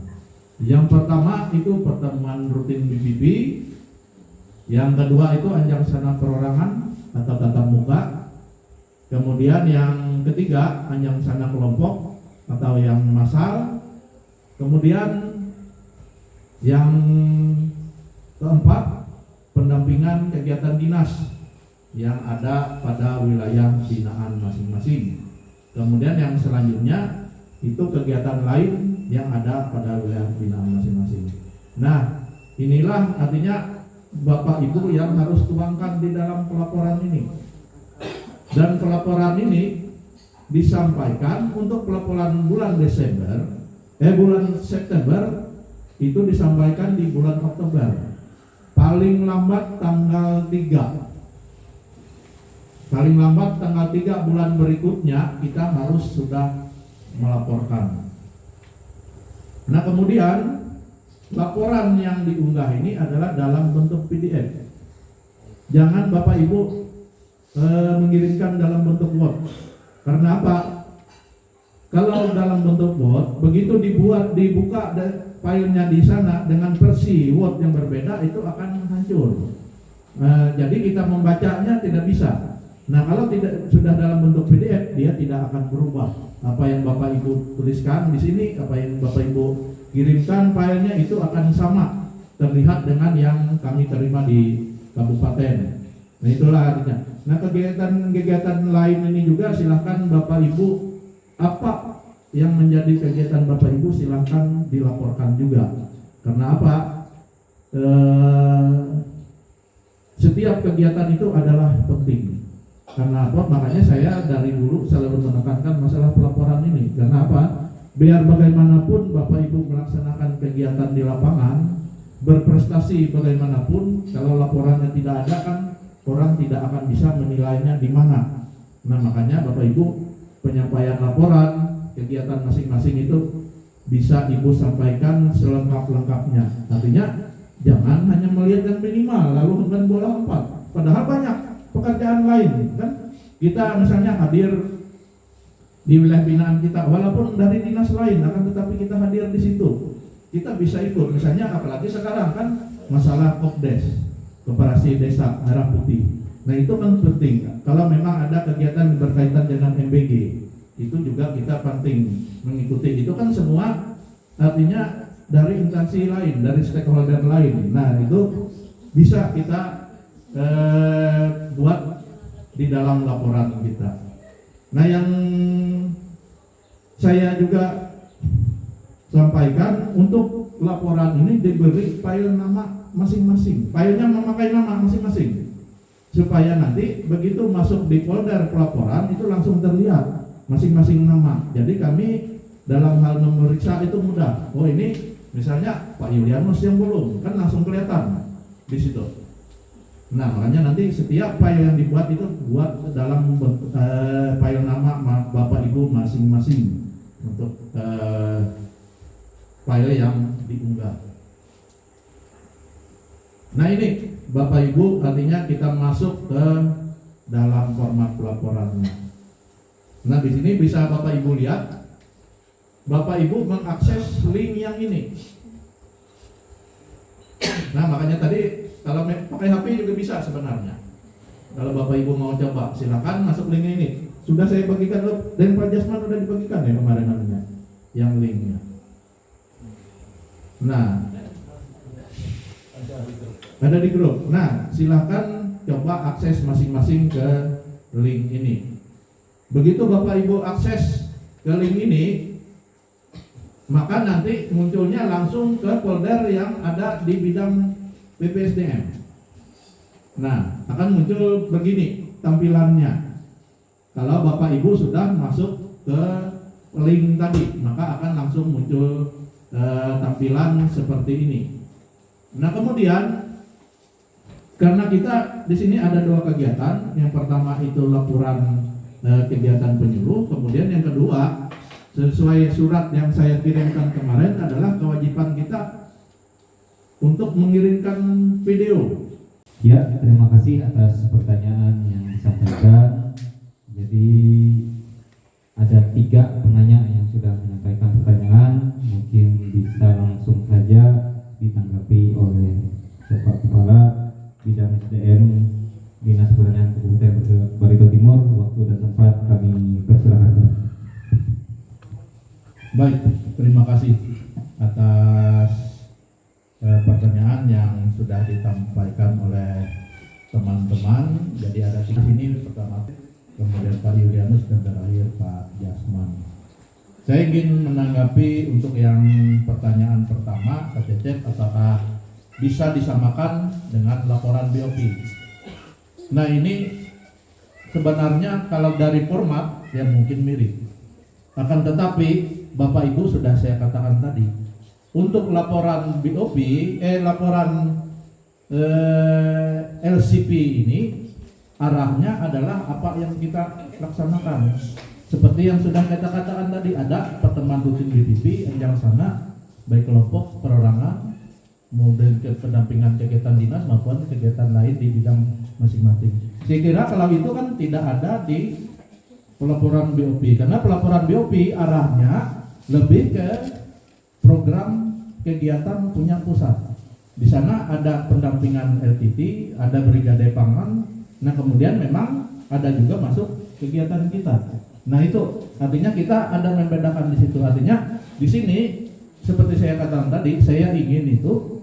Yang pertama itu pertemuan rutin BPP. Yang kedua itu anjang sana perorangan atau tatap muka. Kemudian yang ketiga anjang sana kelompok atau yang massal. Kemudian yang keempat, pendampingan kegiatan dinas yang ada pada wilayah binaan masing-masing. Kemudian yang selanjutnya itu kegiatan lain yang ada pada wilayah binaan masing-masing. Nah, inilah artinya Bapak Ibu yang harus tuangkan di dalam pelaporan ini. Dan pelaporan ini disampaikan untuk pelaporan bulan September itu disampaikan di bulan Oktober, paling lambat tanggal 3. Paling lambat tanggal 3 bulan berikutnya kita harus sudah melaporkan. Nah, kemudian laporan yang diunggah ini adalah dalam bentuk PDF. Jangan Bapak Ibu mengirimkan dalam bentuk Word. Karena apa? Kalau dalam bentuk Word, begitu dibuka filenya di sana dengan versi Word yang berbeda, itu akan hancur. Jadi kita membacanya tidak bisa. Nah, kalau tidak sudah dalam bentuk PDF, dia tidak akan berubah. Apa yang Bapak Ibu tuliskan di sini, apa yang Bapak Ibu kirimkan filenya itu akan sama terlihat dengan yang kami terima di kabupaten. Nah, itulah artinya. Nah, kegiatan lain ini juga silahkan Bapak Ibu apa yang menjadi kegiatan Bapak Ibu silahkan dilaporkan juga. Karena apa? Setiap kegiatan itu adalah penting. Karena apa? Makanya saya dari dulu selalu menekankan masalah pelaporan ini. Karena apa? Biar bagaimanapun Bapak Ibu melaksanakan kegiatan di lapangan, berprestasi bagaimanapun, kalau laporannya tidak ada kan orang tidak akan bisa menilainya di mana. Nah, makanya Bapak Ibu penyampaian laporan kegiatan masing-masing itu bisa Ibu sampaikan selengkap-lengkapnya. Artinya jangan hanya melihat yang minimal lalu kemudian bola 4. Padahal banyak pekerjaan lain kan. Kita misalnya hadir di wilayah binaan kita, walaupun dari dinas lain, akan tetapi kita hadir di situ. Kita bisa ikut. Misalnya apalagi sekarang kan masalah Kopdes, Koperasi Desa Merah Putih. Nah, itu kan penting. Kalau memang ada kegiatan berkaitan dengan MBG, itu juga kita penting mengikuti. Itu kan semua artinya dari instansi lain, dari stakeholder lain. Nah itu bisa kita buat di dalam laporan kita. Nah yang saya juga sampaikan, untuk laporan ini diberi file nama masing-masing. Filenya memakai nama masing-masing, supaya nanti begitu masuk di folder pelaporan itu langsung terlihat masing-masing nama. Jadi kami dalam hal memeriksa itu mudah. Oh ini misalnya Pak Yulianus yang belum, kan langsung kelihatan di situ. Nah makanya nanti setiap file yang dibuat itu buat dalam file nama Bapak Ibu masing-masing untuk file yang diunggah. Nah ini Bapak Ibu, artinya kita masuk ke dalam format pelaporannya. Nah di sini bisa Bapak Ibu lihat, Bapak Ibu mengakses link yang ini. Nah makanya tadi kalau pakai HP juga bisa sebenarnya. Kalau Bapak Ibu mau coba, silakan masuk link ini. Sudah saya bagikan dulu, dan Pak Jasman sudah dibagikan ya kemarin namanya, yang linknya. Nah, ada di grup. Nah, silakan coba akses masing-masing ke link ini. Begitu Bapak Ibu akses ke link ini, maka nanti munculnya langsung ke folder yang ada di bidang BPSDM. Nah, akan muncul begini tampilannya. Kalau Bapak Ibu sudah masuk ke link tadi, maka akan langsung muncul tampilan seperti ini. Nah, kemudian karena kita di sini ada dua kegiatan. Yang pertama itu laporan kegiatan penyuluh, kemudian yang kedua sesuai surat yang saya kirimkan kemarin adalah kewajiban kita untuk mengirimkan video. Ya, terima kasih atas pertanyaan yang disampaikan. Jadi ada 3 penanya yang sudah menyampaikan pertanyaan, mungkin bisa langsung saja ditanggapi oleh Bapak Kepala Bidang SDM Dinas Pertanian Kabupaten Barito Timur. Waktu dan tempat kami persilakan. Baik, terima kasih atas pertanyaan yang sudah disampaikan oleh teman-teman. Jadi ada di sini pertama, kemudian Pak Yulianus, dan terakhir Pak Jasman. Saya ingin menanggapi untuk yang pertanyaan pertama, Pak Cecep, apakah bisa disamakan dengan laporan BOP? Nah ini sebenarnya kalau dari format ya mungkin mirip, akan tetapi Bapak Ibu sudah saya katakan tadi, untuk laporan BOP, laporan LCP ini arahnya adalah apa yang kita laksanakan. Seperti yang sudah kita katakan tadi, ada pertemuan rutin BPP, jenjang sana, baik kelompok, perorangan, kemudian pendampingan kegiatan dinas maupun kegiatan lain di bidang masing-masing. Saya kira kalau itu kan tidak ada di pelaporan BOP, karena pelaporan BOP arahnya lebih ke program kegiatan punya pusat. Di sana ada pendampingan LTT, ada brigade pangan. Nah kemudian memang ada juga masuk kegiatan kita. Nah itu artinya kita ada membedakan di situ. Artinya di sini seperti saya katakan tadi, saya ingin itu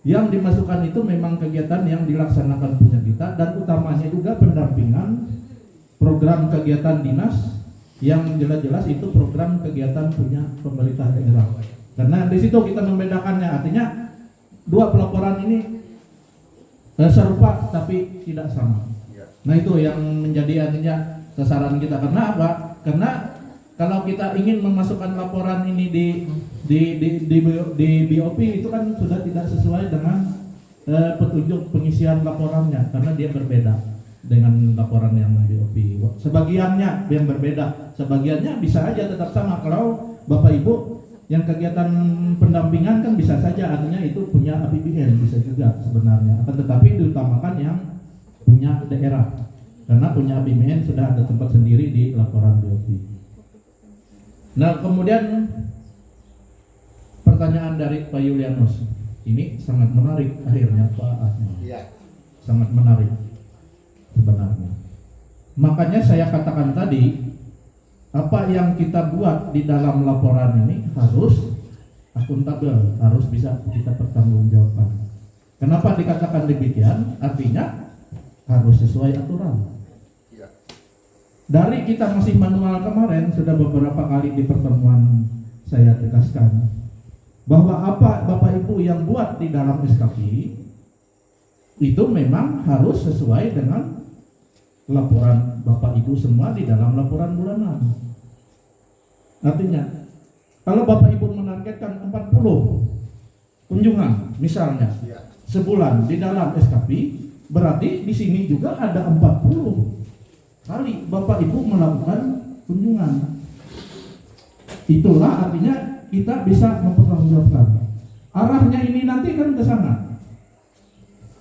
yang dimasukkan itu memang kegiatan yang dilaksanakan punya kita, dan utamanya juga pendampingan program kegiatan dinas yang jelas-jelas itu program kegiatan punya pemerintah daerah. Karena di situ kita membedakannya. Artinya dua pelaporan ini serupa tapi tidak sama. Nah itu yang menjadi artinya sasaran kita. Karena apa? Karena kalau kita ingin memasukkan laporan ini di BOP itu kan sudah tidak sesuai dengan petunjuk pengisian laporannya, karena dia berbeda dengan laporan yang BOP. Sebagiannya yang berbeda, sebagiannya bisa aja tetap sama. Kalau Bapak Ibu yang kegiatan pendampingan kan bisa saja artinya itu punya APBN, bisa juga sebenarnya. Akan tetapi diutamakan yang punya daerah, karena punya APBN sudah ada tempat sendiri di laporan BOP. Nah kemudian pertanyaan dari Pak Yulianus ini sangat menarik akhirnya Pak Asman. Iya. Sangat menarik sebenarnya. Makanya saya katakan tadi apa yang kita buat di dalam laporan ini harus akuntabel, harus bisa kita pertanggungjawabkan. Kenapa dikatakan demikian? Artinya harus sesuai aturan. Dari kita masih manual kemarin, sudah beberapa kali di pertemuan saya tegaskan bahwa apa Bapak Ibu yang buat di dalam SKP itu memang harus sesuai dengan laporan Bapak Ibu semua di dalam laporan bulanan. Artinya, kalau Bapak Ibu menargetkan 40 kunjungan misalnya sebulan di dalam SKP, berarti di sini juga ada 40 kali Bapak Ibu melakukan kunjungan. Itulah artinya kita bisa mempertanggungjawabkan. Arahnya ini nanti kan ke sana.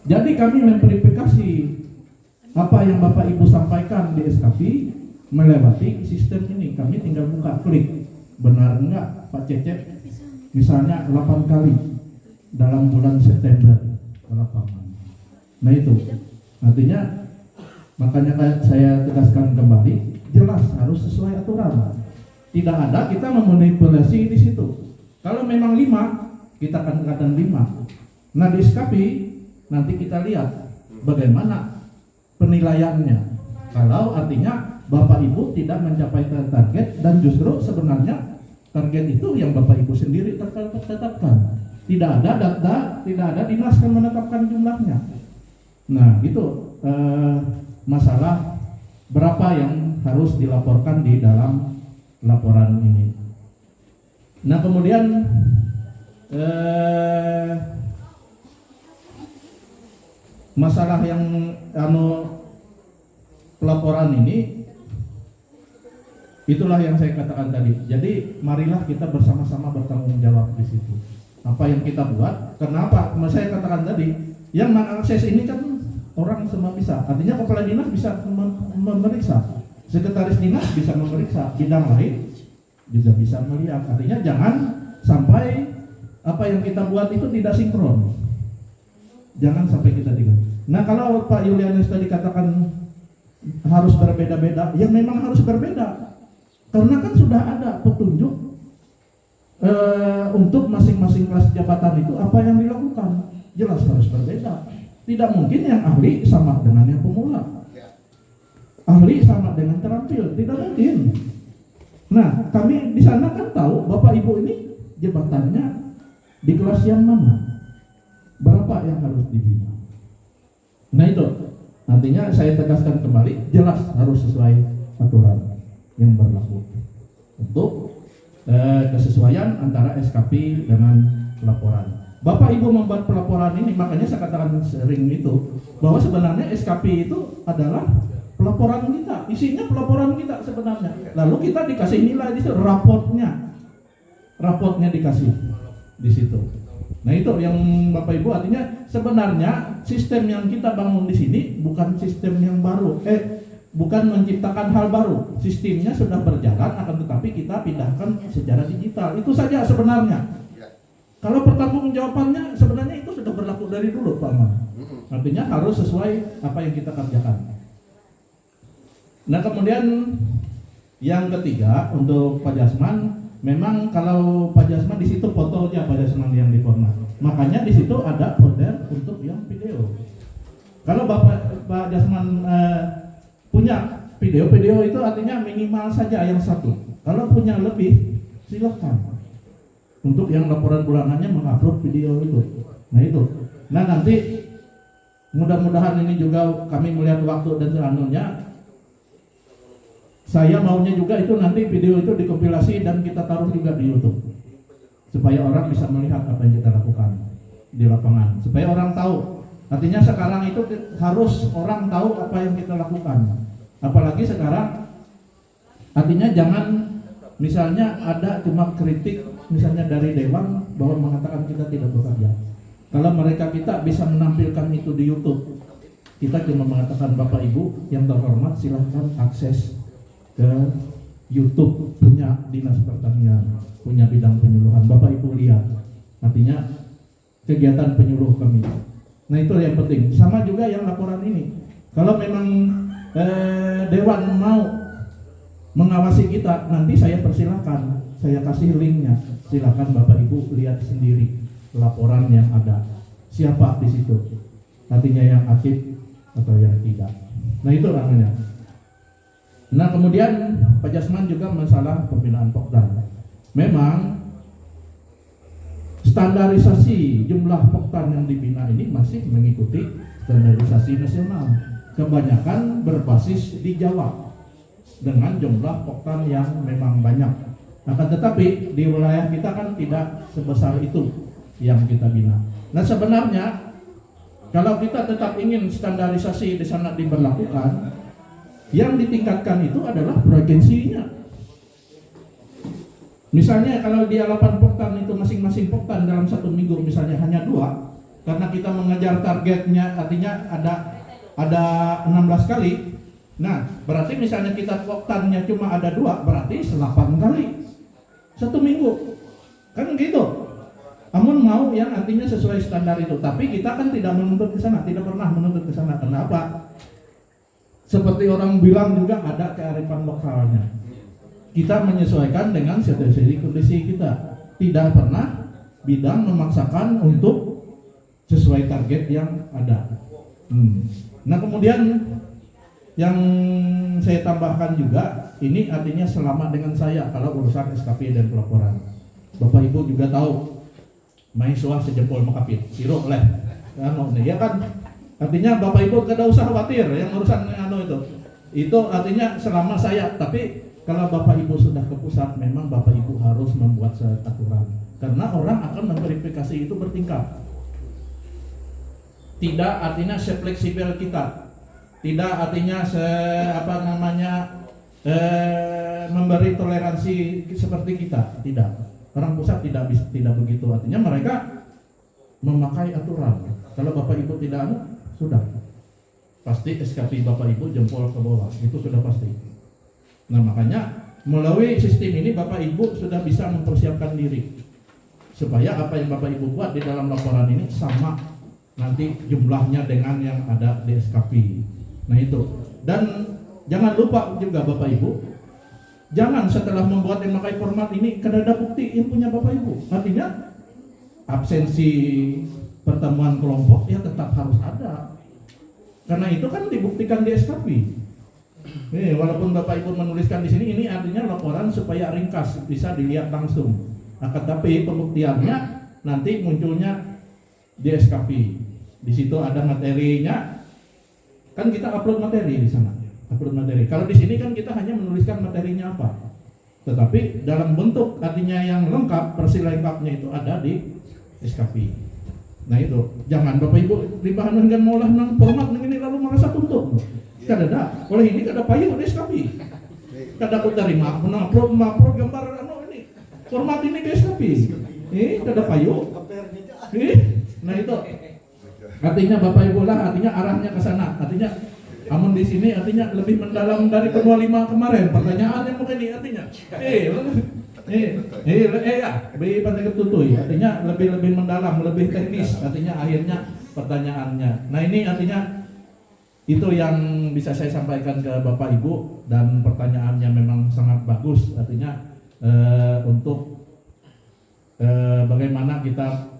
Jadi kami memverifikasi apa yang Bapak Ibu sampaikan di SKP melewati sistem ini. Kami tinggal buka klik, benar enggak Pak Cecep, misalnya 8 kali dalam bulan September ke lapangan. Nah itu artinya, makanya saya tegaskan kembali, jelas harus sesuai aturan. Tidak ada kita memanipulasi di situ. Kalau memang 5, kita akan katakan 5. Nah di SKP nanti kita lihat bagaimana penilaiannya. Kalau artinya Bapak Ibu tidak mencapai target dan justru sebenarnya target itu yang Bapak Ibu sendiri tetapkan. Tidak ada data, tidak ada dinas yang menetapkan jumlahnya. Nah itu masalah berapa yang harus dilaporkan di dalam laporan ini. Nah kemudian masalah yang pelaporan ini, itulah yang saya katakan tadi. Jadi marilah kita bersama-sama bertanggung jawab di situ. Apa yang kita buat, kenapa? Saya katakan tadi, yang mengakses ini kan orang semua bisa. Artinya kepala dinas bisa memeriksa, sekretaris dinas bisa memeriksa, bidang lain juga bisa melihat. Artinya jangan sampai apa yang kita buat itu tidak sinkron. Jangan sampai kita tidak. Nah kalau Pak Yulianus tadi katakan harus berbeda-beda, ya memang harus berbeda. Karena kan sudah ada petunjuk untuk masing-masing kelas jabatan itu apa yang dilakukan. Jelas harus berbeda. Tidak mungkin yang ahli sama dengan yang pemula. Ahli sama dengan terampil, tidak mungkin. Nah, kami di sana kan tahu Bapak Ibu ini jabatannya di kelas yang mana, berapa yang harus dibina. Nah itu, artinya saya tegaskan kembali, jelas harus sesuai aturan yang berlaku untuk kesesuaian antara SKP dengan pelaporan. Bapak Ibu membuat pelaporan ini, makanya saya katakan sering itu bahwa sebenarnya SKP itu adalah pelaporan kita, isinya pelaporan kita sebenarnya. Lalu kita dikasih nilai di situ, rapotnya dikasih di situ. Nah itu yang Bapak Ibu, artinya sebenarnya sistem yang kita bangun di sini bukan sistem yang baru, bukan menciptakan hal baru. Sistemnya sudah berjalan, akan tetapi kita pindahkan secara digital. Itu saja sebenarnya. Kalau pertanggungjawabannya sebenarnya itu sudah berlaku dari dulu Pak Man. Artinya harus sesuai apa yang kita kerjakan. Nah kemudian yang ketiga untuk Pak Jasman, memang kalau Pak Jasman di situ fotonya Pak Jasman yang di format. Makanya di situ ada folder untuk yang video. Kalau Pak Jasman punya video itu artinya minimal saja yang satu. Kalau punya lebih silakan. Untuk yang laporan bulanannya mengupload video itu. Nah itu. Nah nanti mudah-mudahan ini juga kami melihat waktu dan selanjutnya. Saya maunya juga itu nanti video itu dikompilasi dan kita taruh juga di YouTube. Supaya orang bisa melihat apa yang kita lakukan di lapangan. Supaya orang tahu. Artinya sekarang itu harus orang tahu apa yang kita lakukan. Apalagi sekarang artinya jangan misalnya ada cuma kritik misalnya dari dewan bahwa mengatakan kita tidak bekerja. Kalau mereka kita bisa menampilkan itu di YouTube, kita cuma mengatakan Bapak Ibu yang terhormat silahkan akses ke YouTube punya Dinas Pertanian, punya bidang penyuluhan. Bapak Ibu lihat, artinya kegiatan penyuluh kami. Nah itu yang penting. Sama juga yang laporan ini. Kalau memang dewan mau mengawasi kita, nanti saya persilahkan, saya kasih linknya, silakan Bapak Ibu lihat sendiri laporan yang ada, siapa di situ, artinya yang aktif atau yang tidak. Nah itu namanya. Nah kemudian Pak Jasman juga masalah pembinaan Pokdan. Memang standarisasi jumlah Pokdan yang dibina ini masih mengikuti standarisasi nasional. Kebanyakan berbasis di Jawa dengan jumlah Pokdan yang memang banyak. Akan tetapi di wilayah kita kan tidak sebesar itu yang kita bina. Nah sebenarnya kalau kita tetap ingin standarisasi di sana diberlakukan, yang ditingkatkan itu adalah frekuensinya. Misalnya kalau dia 8 Poktan itu masing-masing Poktan dalam 1 minggu misalnya hanya 2, karena kita mengejar targetnya artinya ada 16 kali. Nah, berarti misalnya kita Poktannya cuma ada 2, berarti 8 kali 1 minggu. Kan gitu. Namun mau yang artinya sesuai standar itu, tapi kita kan tidak menuntut ke sana, tidak pernah menuntut ke sana. Kenapa? Seperti orang bilang juga ada kearifan lokalnya. Kita menyesuaikan dengan situasi kondisi kita. Tidak pernah bidang memaksakan untuk sesuai target yang ada. Nah kemudian yang saya tambahkan juga, ini artinya selama dengan saya kalau urusan SKP dan pelaporan. Bapak Ibu juga tahu, mahasiswa sejempol makapit, siro leh, ya kan? Artinya Bapak Ibu tidak usah khawatir yang urusan itu artinya selama saya. Tapi kalau Bapak Ibu sudah ke pusat, memang Bapak Ibu harus membuat aturan, karena orang akan memverifikasi itu bertingkat. Tidak artinya sefleksibel kita, tidak artinya memberi toleransi seperti kita, tidak. Orang pusat tidak begitu, artinya mereka memakai aturan. Kalau Bapak Ibu tidak sudah pasti SKP Bapak Ibu jempol ke bawah, itu sudah pasti. Nah makanya melalui sistem ini Bapak Ibu sudah bisa mempersiapkan diri supaya apa yang Bapak Ibu buat di dalam laporan ini sama nanti jumlahnya dengan yang ada di SKP. Nah itu. Dan jangan lupa juga Bapak Ibu, jangan setelah membuat yang memakai format ini kada ada bukti yang punya Bapak Ibu. Artinya absensi pertemuan kelompok ya tetap harus ada. Karena itu kan dibuktikan di SKP. Walaupun Bapak Ibu menuliskan di sini, ini artinya laporan supaya ringkas, bisa dilihat langsung. Akan tapi pembuktiannya nanti munculnya di SKP. Di situ ada materinya. Kan kita upload materi di sana. Upload materi. Kalau di sini kan kita hanya menuliskan materinya apa. Tetapi dalam bentuk artinya yang lengkap, versi lengkapnya itu ada di SKP. Nah itu, jangan Bapak Ibu limpahan dengan maulah nang format ini lalu merasa tuntut. Kada ada. Oleh ini kada payu di SKP. Kada aku terima, upload gambar ini. Format ini ke SKP. Kada payu. Nah itu. Artinya Bapak Ibu lah, artinya arahnya ke sana. Artinya amun di sini artinya lebih mendalam dari kedua 5 kemarin. Pertanyaan yang mungkin ini artinya. Pandai ketutui, artinya lebih mendalam, lebih teknis, artinya akhirnya pertanyaannya. Nah ini artinya itu yang bisa saya sampaikan ke Bapak Ibu, dan pertanyaannya memang sangat bagus, artinya untuk bagaimana kita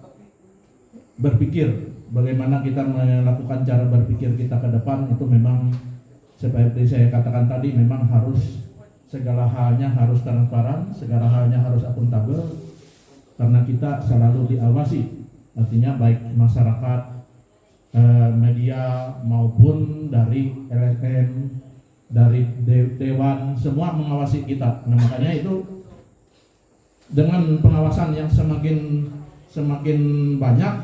berpikir, bagaimana kita melakukan cara berpikir kita ke depan, itu memang seperti saya katakan tadi, memang harus segala halnya harus transparan, segala halnya harus akuntabel, karena kita selalu diawasi, artinya baik masyarakat, media maupun dari LSM, dari Dewan, semua mengawasi kita. Nah makanya itu dengan pengawasan yang semakin banyak,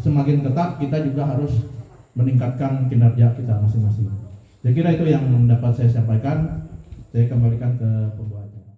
semakin ketat, kita juga harus meningkatkan kinerja kita masing-masing. Saya kira itu yang dapat saya sampaikan. Saya kembalikan ke pembawa acara.